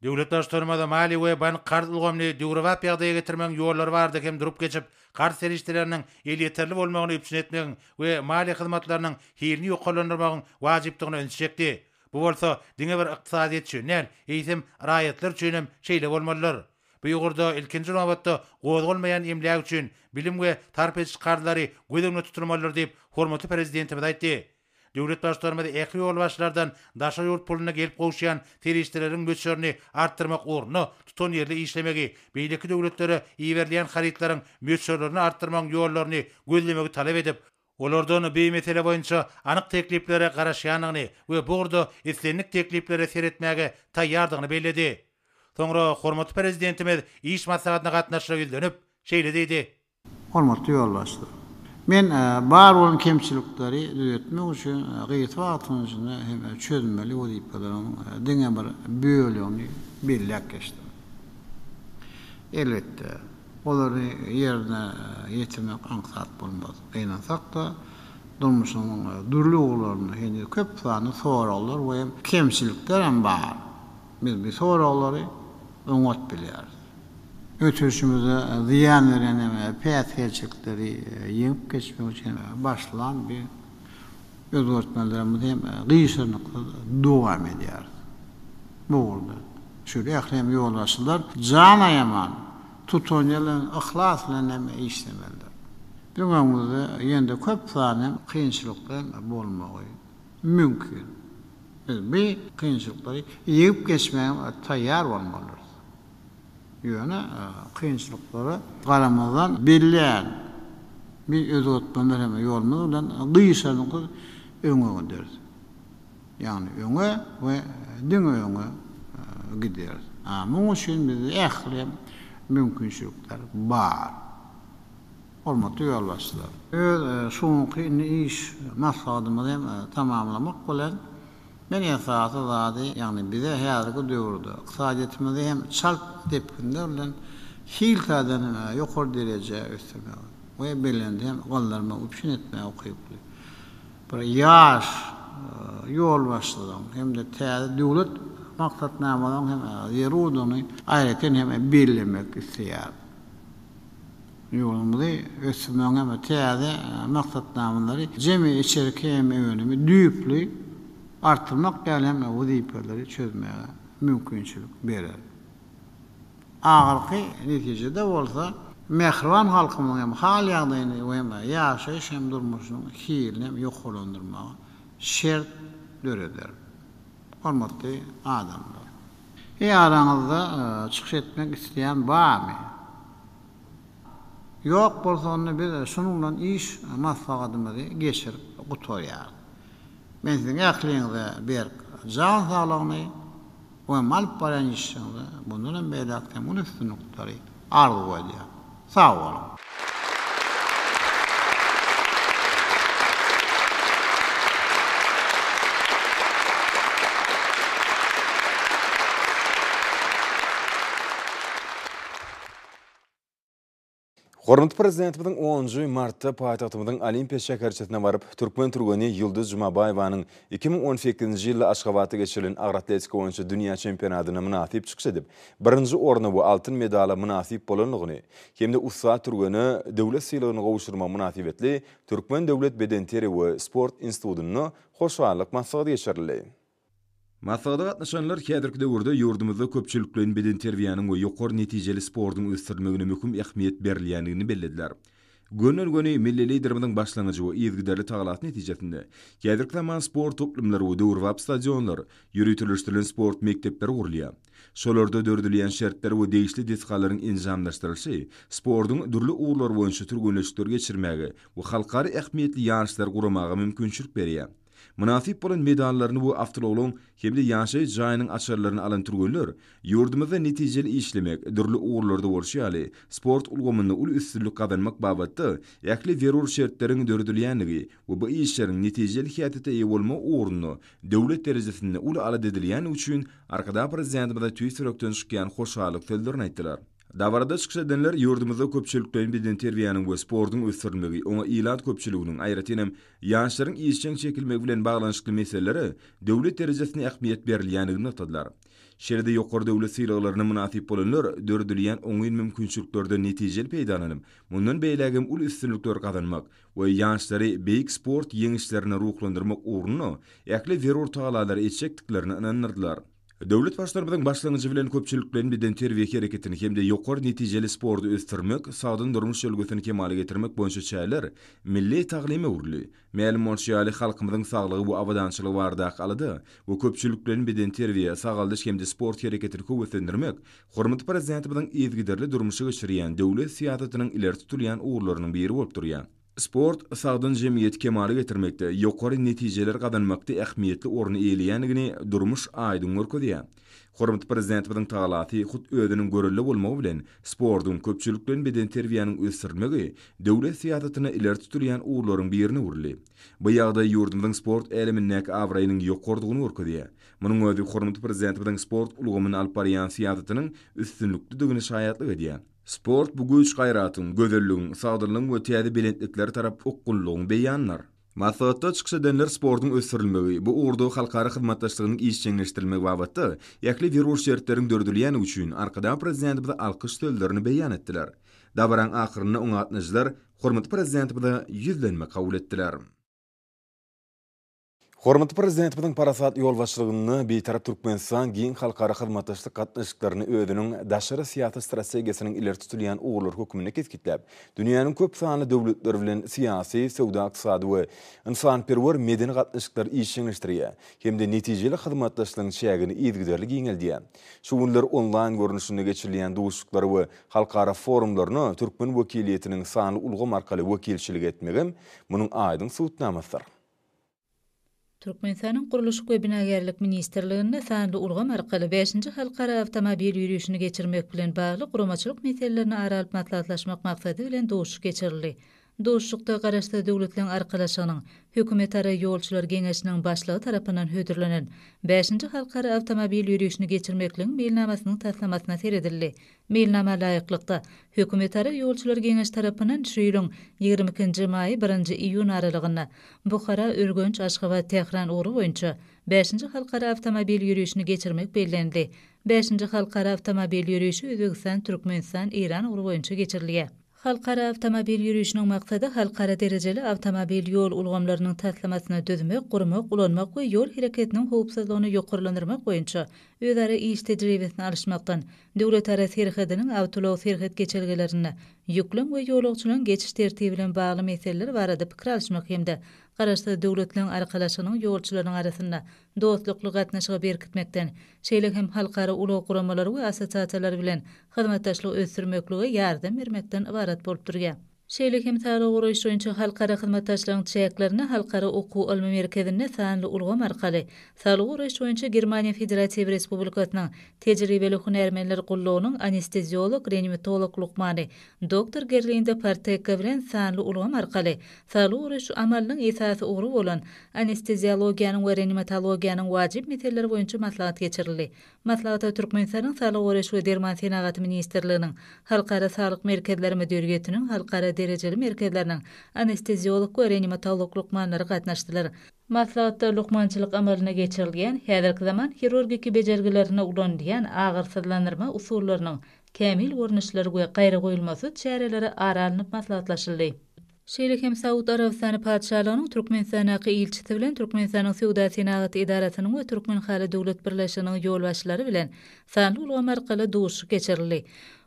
Döwlet başlarymyza mali we bank karz ulgamny döwrewap ýagdaýa getirmeň ýollary bardy hem durup geçip karz serişleriniň elýeterli bolmagyny üpsün etmeň we mali hyzmatlarynyň hilini ýokalandyrmagyň wajypdygyny öňçekdi. Bu bolsa diňe bir ykdysadyet üçin, eýsem raýatlar üçin hem şeýle bolmalylar. Bu ýugurda ilkinji nowatda gozgulmaýan emläg üçin bilim we tarpeç karlary gödüňe tuturmalylar diýip hormatly prezidentimiz aýtdy. Döwlet başlarymyz ähli ýol başlardan daşa ýurt puluny gelip gowşaýan terişleriň möçlerini artdyrmak orny tutan ýerli işlemegi, beýleki döwletlere iýerleýän haritlaryň möçlerini artdyrmak ýollaryny gözlemegi talap edip, olardan beý mesele boýunça anyk tekliplere garaşýanyny we bu urda islenlik tekliplere seretmäge taýýardygyny bellädi. Soňra hormatly prezidentimiz iş maslahatyna gatnaşyra ýüzlenip, şeýle diýdi. Hormatly ýolbaşlar. Men bar bolan kemçilikleri düzeltmek üçin gyýyt wagtyny hem çözmeli wezipelerini diňe bir bölegini belläp geçdim. Elbetde olary ýerine ýetirmek aňsat bolmaz. Eýnansak da durmuşynyň durluglaryny hende köp sany soralar we kemçilikler hem bar. Biz bu soraları öňet bilýäris. Ötürüşümüzde ziyan veren piyasiyetçilikleri yeňip geçmek için başlayan bir özgörtmelerimiz hem gıyşırlıkla devam ediyor. Bu oldu. Şöyle ehlem yoldaşlar can ayaman tutonyalan ihlasla işlemelidir. Dünyamızda yende köp tane kıyınçılıklar bolmagy mümkün. Biz bir kıyınçılıkları yeňip geçmeye taýýar bolmalydyr. Ýöne kıyınçılıklara garamazdan belläň bir özgörtmeler hem ýolumyz bilen gıyşarlyk öňe gider. Ýani öňe we diňe öňe gider. Muňa şun biz ähli mümkinçilikler bar. Hormatly ýolbaşlar. Şoňky iş maslahatymyzy tamamlamak bilen men esasy zady, ýani bize häzirki döwürde ykdysadyetimizi hem çalp depkinde bilen hiltadan ýokary derejä östirmek we belende hem gallarma üpsün etmek okyply. Bir ýaş ýol başladan hem de täze döwlet maksatnamadan hem ýeruduny aýraten hem bellemek isleýär. Ýolumyzy östirmek hem täze maksatnamalary jemi içeriki hem önümi düýpli arttırmak hem wezipeleri çözmeye mümkinçilik berer. Agyrky netijede bolsa mehriban halkymyň hem hal ýagdaýyny we ýaşaýyş hem durmuşynyň hilini hem ýokalandyrmagy şert döreder. Hormatly adamlar. Araňyzda çykyş etmek isleýän barmy? Ýok bolsa onu biz şunuň bilen iş maslahatymyzy geçirip gutarýar. Men siziň ähliňizde bir can sağlygyny we mal paran işiniňde bundan beýlekden bunu üstünlükleri arzu edýär. Sağ bolun. Hormatly prezidentimiň 10 martda paýtagtymyň Olimpiya şäherçetine barıp Türkmen Turgany Ýulduz Jumabaýewanyň 2018-nji ýylda Aşgabatda geçirilen agr atletika boýunça dünýä çempionatyna münasip çykyş edip, birinji orna bu altyn medala münasip bolanlygyny, hemde Ussa Turgany döwlet sylygyny gowuşdurma münasibetli Türkmen Döwlet Bedenteri we Sport Institutyny hoşgörlik maksadyna geçirildi. Masada gatnaşanlar häzirki döwürde ýurdumyzda köpçüliklerin beden terbiýanyň we ýokary netijeli sportyň ösdürmegine möhüm ähmiýet berilýändigini bellädiler. Gönül milli liderimiň başlangyjy we ýezgiderli tagalat netijesinde häzirki zaman sport toplumlary we döwürwap stadionlar, ýürütilýän sport mektepleri gurulýar. Şolarda dördülýän şertler we degişli disgalaryň enjamlaşdyrylyşy, sportyň dürli uğurlar boýunça türgünleşikler geçirmäge we halkary ähmiýetli ýanşlar guramaga mümkinçilik berýär. Münasip bolan medallaryny bu awtologlaryň hemde ýaşaý jaýynyň açarlaryny alan türgünler, ýurdumyzda netijeli işlemek, dürli uğurlarda bolşýaly, sport ulgamynda ul üstünlük kazanmak babatda, ýakly werur şertleriň dördülýänligi we bu işleriň netijeli häýatda eýe bolma uğruny döwlet derejesinde ul alad edilýän üçin arkada prezidentimiz Twitter-den çykýan hoşgörlik sözlerini aýtdylar. Davarda çykyş edenler ýurdumyzda köpçüliklerin beden terbiýanyň we sportyň ösdürmegi, oňa ilat köpçüliginiň aýratynam ýaşlaryň işçiň çekilmegi bilen baglanşykly meselelere döwlet derejesinde ähmiýet berilýändigini atdylar. Şeride ýokary döwlet sylagylaryna münasip bolanlar dördülýän oňyn mümkinçiliklerde netijeli peýdalanyp, mundan beýlegim ul üstünlükler kazanmak we ýaşlary beýik sport ýeňişlerini ruhlandyrmak uğruny ýakly werur tagalary etjekdiklerini inanyrdylar. Döwlet başlarymyň başlangyjy bilen köpçüliklerin beden terbiýe hereketini hemde ýokary netijeli sporty ösdürmek, sagdyn durmuş ýolgusini kemale getirmek boýunça çäler milli taglime urly. Mälim bolşýaly halkymyzyň saglygy bu awadançylygy bardak alady we köpçüliklerin beden terbiýe, sagaldyş hemde sport hereketini köwetlendirmek, hormatly prezidentimiň ýezgiderli durmuşy geçirýän döwlet siýasatynyň ileri tutulýan uğurlarynyň biri bolup durýar. Sport sagdyn jemgyýet kemale getirmekde, ýokary netijeler kazanmakda ähmiýetli orny eýleýändigini durmuş aýdyn görkezýär. Hormatly prezidentimiň tagalaty hut özüniň görelli bolmagy bilen sportyň köpçüliklerin beden terbiýanyň ösdürmegi döwlet siýasatyna ileri tutulýan uğurlaryň birini urly. Bu ýagdaý ýurdumyň sport elemindäki awraýynyň ýokardygyny görkezýär. Munyň özü hormatly prezidentimiň sport ulgamyny alyp barýan siýasatynyň üstünlükdigini şaýatlyk edýär. Sport bu güç gaýratyň, gözelligiň, sagdyrlygyň we täze belentlikleri tarap okgunlygyny beýanlar. Masalatda çykyş edenler sportyň ösdürilmegi, bu uğurda halkary hyzmatdaşlygynyň işçiňleşdirilmegi babatda ýakly werur şertleriň dördülýäni üçin arkada prezidentimize alkyş sözlerini beýan etdiler. Dabaran ahyryna oňa atnaşylar hormatly prezidentimize ýüzlenme kabul etdiler. Hormatly prezidentimiň parasat ýol başlygyny beýtarap Türkmenistan giň halkara hyzmatdaşlyk gatnaşyklaryny özüniň daşary siýasat strategiýasynyň ileri tutulýan uğurlar hökmüne kesgitläp, dünýäniň köp sanly döwletleri bilen siýasy, sowda ykdysady we insanperwer medeni gatnaşyklar işçiňleşdirýär, hemde netijeli hyzmatdaşlygyň şägini ýezgiderli giňeldýär. Şu günler onlaýn görnüşinde geçirilýän duşuklary we halkara forumlaryny Türkmen wekiliýetiniň sanly ulgam arkaly wekilçilik etmegem munyň aýdyn suwtnamasydyr. Türkmenistan'ın Guruluşyk we Binagerlik Ministerliginde sanly ulgam arkaly 5-nji halkara awtomobil ýürüýüşini geçirmek bilen bagly guramaçylyk meselelerini aralyp maslahatlaşmak maksady bilen duşuk geçirildi. Duşukda garaşda döwletleriň arkalaşygynyň hökümet ara ýolçular geňeşiniň başlygy tarapyndan hödürlenen 5-nji halkara awtomobil ýürüýüşini geçirmekliň mailnamasynyň taslamasyna seredildi. Mailnama laýyklykda hökümet ara ýolçular geňeş tarapyndan şu ýylyň 22-nji maý 1-nji iýun aralygyna Bukhara, Örgenç, Aşgabat, Tehran uğru boýunça 5-nji halkara awtomobil ýürüýüşini geçirmek bellendi. 5-nji halkara awtomobil ýürüýüşi Özbegistan, Türkmenistan, İran uğru boýunça geçirilýär. Halkara awtomobil ýürüýüşiniň maksady halkara derejeli awtomobil ýol ulgamlarynyň taslamasyna dözmek, gurmak, ulanmak we ýol hereketiniň howpsuzlygyny ýokarlandyrmak boýunça özara iş tejribesini alşmakdan döwletara serhediniň awtolog serhed geçelgelerini ýüklen we ýolagçylaryň geçiş tertibi bilen bagly meseleler barada pikir alşmak hemde garaşda döwletleriň arkalaşygynyň ýolçularyň arasynda dostlukly gatnaşygy berkitmekden şeýle hem halkara ulug guramalary we assosiasiýalar bilen hyzmatdaşlyk ösdürmekligi ýardam bermekden ibarat bolup durýar. Şeýle hem sağlyk guraýyş boýunça halkara hyzmatdaşlygyň çäklerini halkara okuw alma merkezinde sanly ulgam arkaly sağlyk guraýyş boýunça Germaniýa Federasiýa Respublikasynyň tejribeli hunermenler gullugynyň anesteziolog, reanimatolog Lukmany Dr. Gerlinde Parteka bilen sanly ulgam arkaly sağlyk guraýyş amalynyň esasy uğru bolan anesteziologiýanyň we reanimatologiýanyň wajyp meselleri boýunça maslahat geçirildi. Maslahata Türkmenistanyň Sağlyk Öreş we Derman Senaty Ministrliginiň Halkara Sağlyk Merkezleri Müdüriyetiniň halkara derejeli merkezleriniň anesteziolog we reanimatolog lukmanlary gatnaşdylar. Maslahatda lukmançylyk amalyna geçirilýän häzirki zaman hirurgiki bejergilerine ulanýan agyr sızlandyrma usullarynyň kämil görnüşleri we gaýra goýulmasy çäreleri aralanyp maslahatlaşyldy. Şeýle hem Saud Arabistany padşahlygynyň Türkmenistanaky ilçisi bilen Türkmenistanyň Suwda Senaty idarasynyň we Türkmen Hally Döwlet Birleşiginiň ýolbaşçylary bilen sanly ulgam arkaly duşuş geçirildi.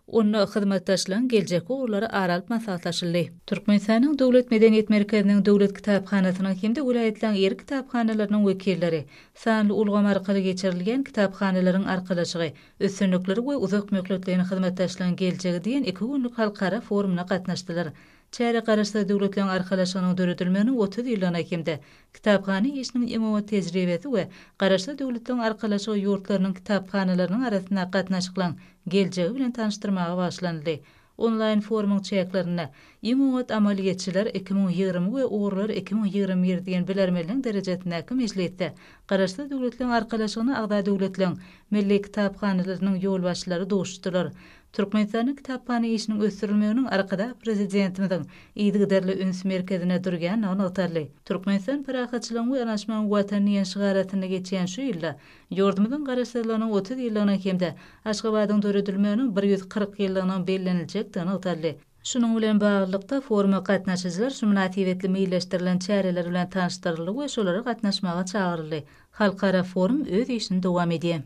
Onu hyzmatdaşlaryň geljek uglary aralyp maslahatlaşyldy. Türkmenistanyň Döwlet Medeniýet Merkeziniň Döwlet Kitapxanasynyň hemde vilayatlanyň ýer kitapxanalarynyň wekilleri sanly ulgam arkaly geçirilýän kitapxanalaryň arkalaşygy, üstünlikleri we uzak möhletlerini hyzmatdaşlaryň geljegi diýen 2 günlük halkara forumuna gatnaşdylar. Çäre garaşda döwletleň arkalaşygynyň döredilmegini 30 ýyldan ekimde kitapxana işiniň imomat tejribesi we garaşda döwletleň arkalaşygy ýurtlarynyň kitapxanalarynyň arasynda gatnaşyklaryň geljegi bilen tanışdyrmaga başlandy. Online forumyň çäklerini imomat amaliýetçiler 2020 we uğurlar 2021 diýen bilermeliň derejesinde meclisde garaşda döwletleň arkalaşygyny agda döwletleň milli kitapxanalarynyň ýolbaşçylary duşdylar. Türkmenistanyň kitapxana işiniň ösürilmeginiň arkada prezidentimiň ýygyderli üns merkezine durgan anatarly. Türkmenistan parahatçylygyň we anaşmagyň watany ýaşgaratyna geçýän şu ýylda ýurdumyzyň garaşdyrlarynyň 30 ýyllygyna hemde Aşgabatyň döredilmeginiň 140 ýyllygyna bellenilejek anatarly. Şunun bilen baglykda foruma gatnaşyjylar sumnativitli meýilleşdirilen çäreler bilen tanışdyryldy we şolara gatnaşmaga çagyryldy. Halkara forum öz işini dowam edýär.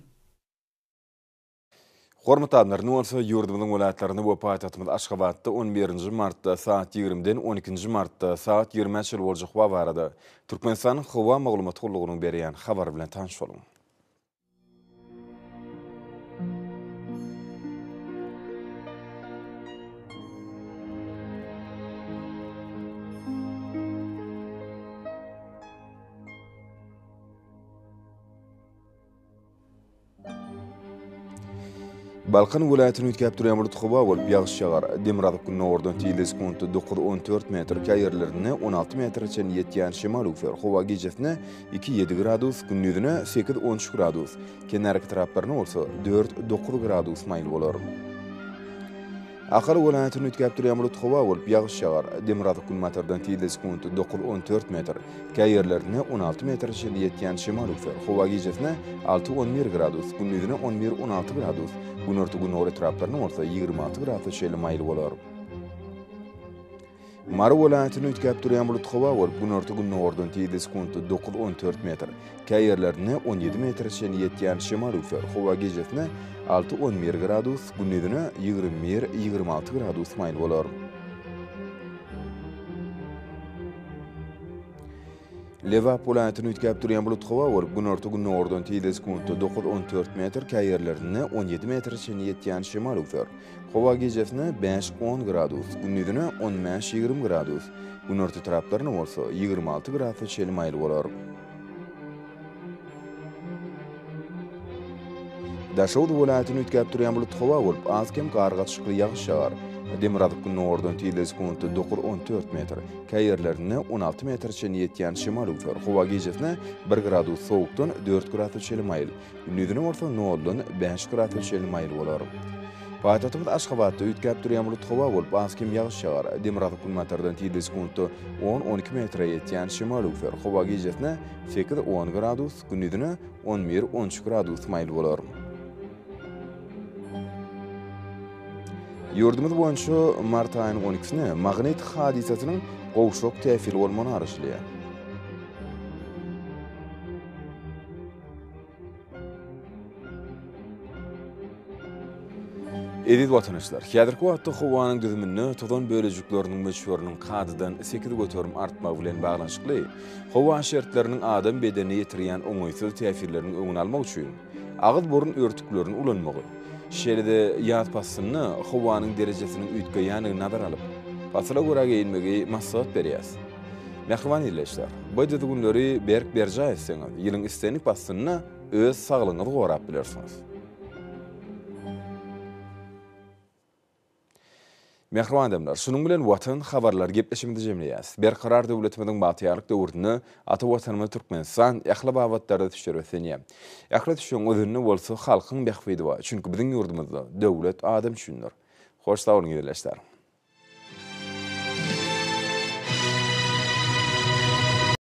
Hormatly anlar, bolsa ýurdumyzyň welaýatlaryny we paýtagtymyz Aşgabatda 11 martda saat 20-den 12 martda saat 20-çe boljak we barada Türkmenistanyň Hawa maglumat gullygynyň berýän habar bilen tanyş boluň. Balkan vilayatynyň üýtgäp durýan bulut howa bolup ýagyş ýagar. Demiraldyk günnordan tiýilis kuntu 9-14 metr, käýerlerine 16 metrçe ýetýän şemal üfer. Howa gejesine 2-7 gradus, gündüzine 8-13 gradus. Kenarky taraplaryna bolsa 4-9 gradus maýl bolar. Ahar vilayatynyň üýtgäp durýan bulut howa bolup ýagyş ýagar. Demiraldyk günnordan tiýilis kuntu 9-14 metr, käýerlerine 16 metrçe ýetýän şemal üfer. Howa gejesine 6-11 gradus, gündüzine 11-16 gradus. Gün ortagy nöwre taraplaryna bolsa 26 gradus şeýle maýl bolar. Mara vilayatynyň üýtgäp durýan bulut howa bolup gün ortagy nöwreden tiýilis kuntu 9-14 metr, käýerlerine 17 metrçe ýetýän şemal üfer. Howa gejesine 6-11 gradus, gündüzine 21-26 gradus maýl bolar. Lewap vilayatynyň üýtgäp durýan bulut howa bolup gün ortagy nöwreden tiýilis kuntu 9-14 metr, käýerlerine 17 metrçe ýetýän şemal üfer. Howa gejesine 5-10 gradus, gündüzine 15-20 gradus. Gün orta taraplaryna bolsa 26 gradus şeýle maýl bolar. Daşowd vilayatynyň üýtgäp durýan bulut howa bolup azkem gargaçykly ýagyş ýagar. Demiraldyk günnordan tiýilis kuntu 9-14 metr, käýerlerine 16 metrçe ýetýän şemal üfer. Howa gejesine 1 gradus sowukdan 4 gradus şeýle maýl. Gündüzine bolsa 0-dan 5 gradus şeýle maýl bolar. Paýtagtymyz Aşgabatda üýtgäp durýan bulut howa bolup azkem ýagyş ýagar. Demiraldyk günnordan tiýilis kuntu 10-12 metre ýetýän şemal üfer. Howa gejesine 8-10 gradus, gündüzine 11-13 gradus maýl bolar. Ýurdumyz boýunça mart aýynyň 12-sine magnit hadisasynyň gowşok täsiri bolmany araşdyrýar. Edil watandaşlar, häzirki wagtda howanyň düzümini todan bölejikleriniň meşhurynyň kadydan 8 götürüm artmagy bilen baglanşykly, howa şertleriniň adam bedeni ýetirýän oňaýsyz täsirlerini öňüne almak üçin agyz burun örtüklerini ulanmagy, şeýle ýat passyny howanyň derejesiniň üýtgeýäni nazar alyp, pasla görä geýilmegi maksat berýär. Mehriban ýerleşler, bu günleri berk berjaýsyňyz, ýylyň istenik passyny öz saglygyňyzy gorap bilersiňiz. Mehriban adamlar, şunun bilen watan habarlar gepleşimde jemleýäs. Berkarar döwletimiziň batýarlyk döwründe ata watanymyz Türkmenistan ähli babatlarda düşürýär. Ähli düşüň özüne bolsa halkyň behfidi bar. Çünki biziň ýurdumyzda döwlet adam düşünür. Hoş sağ olun,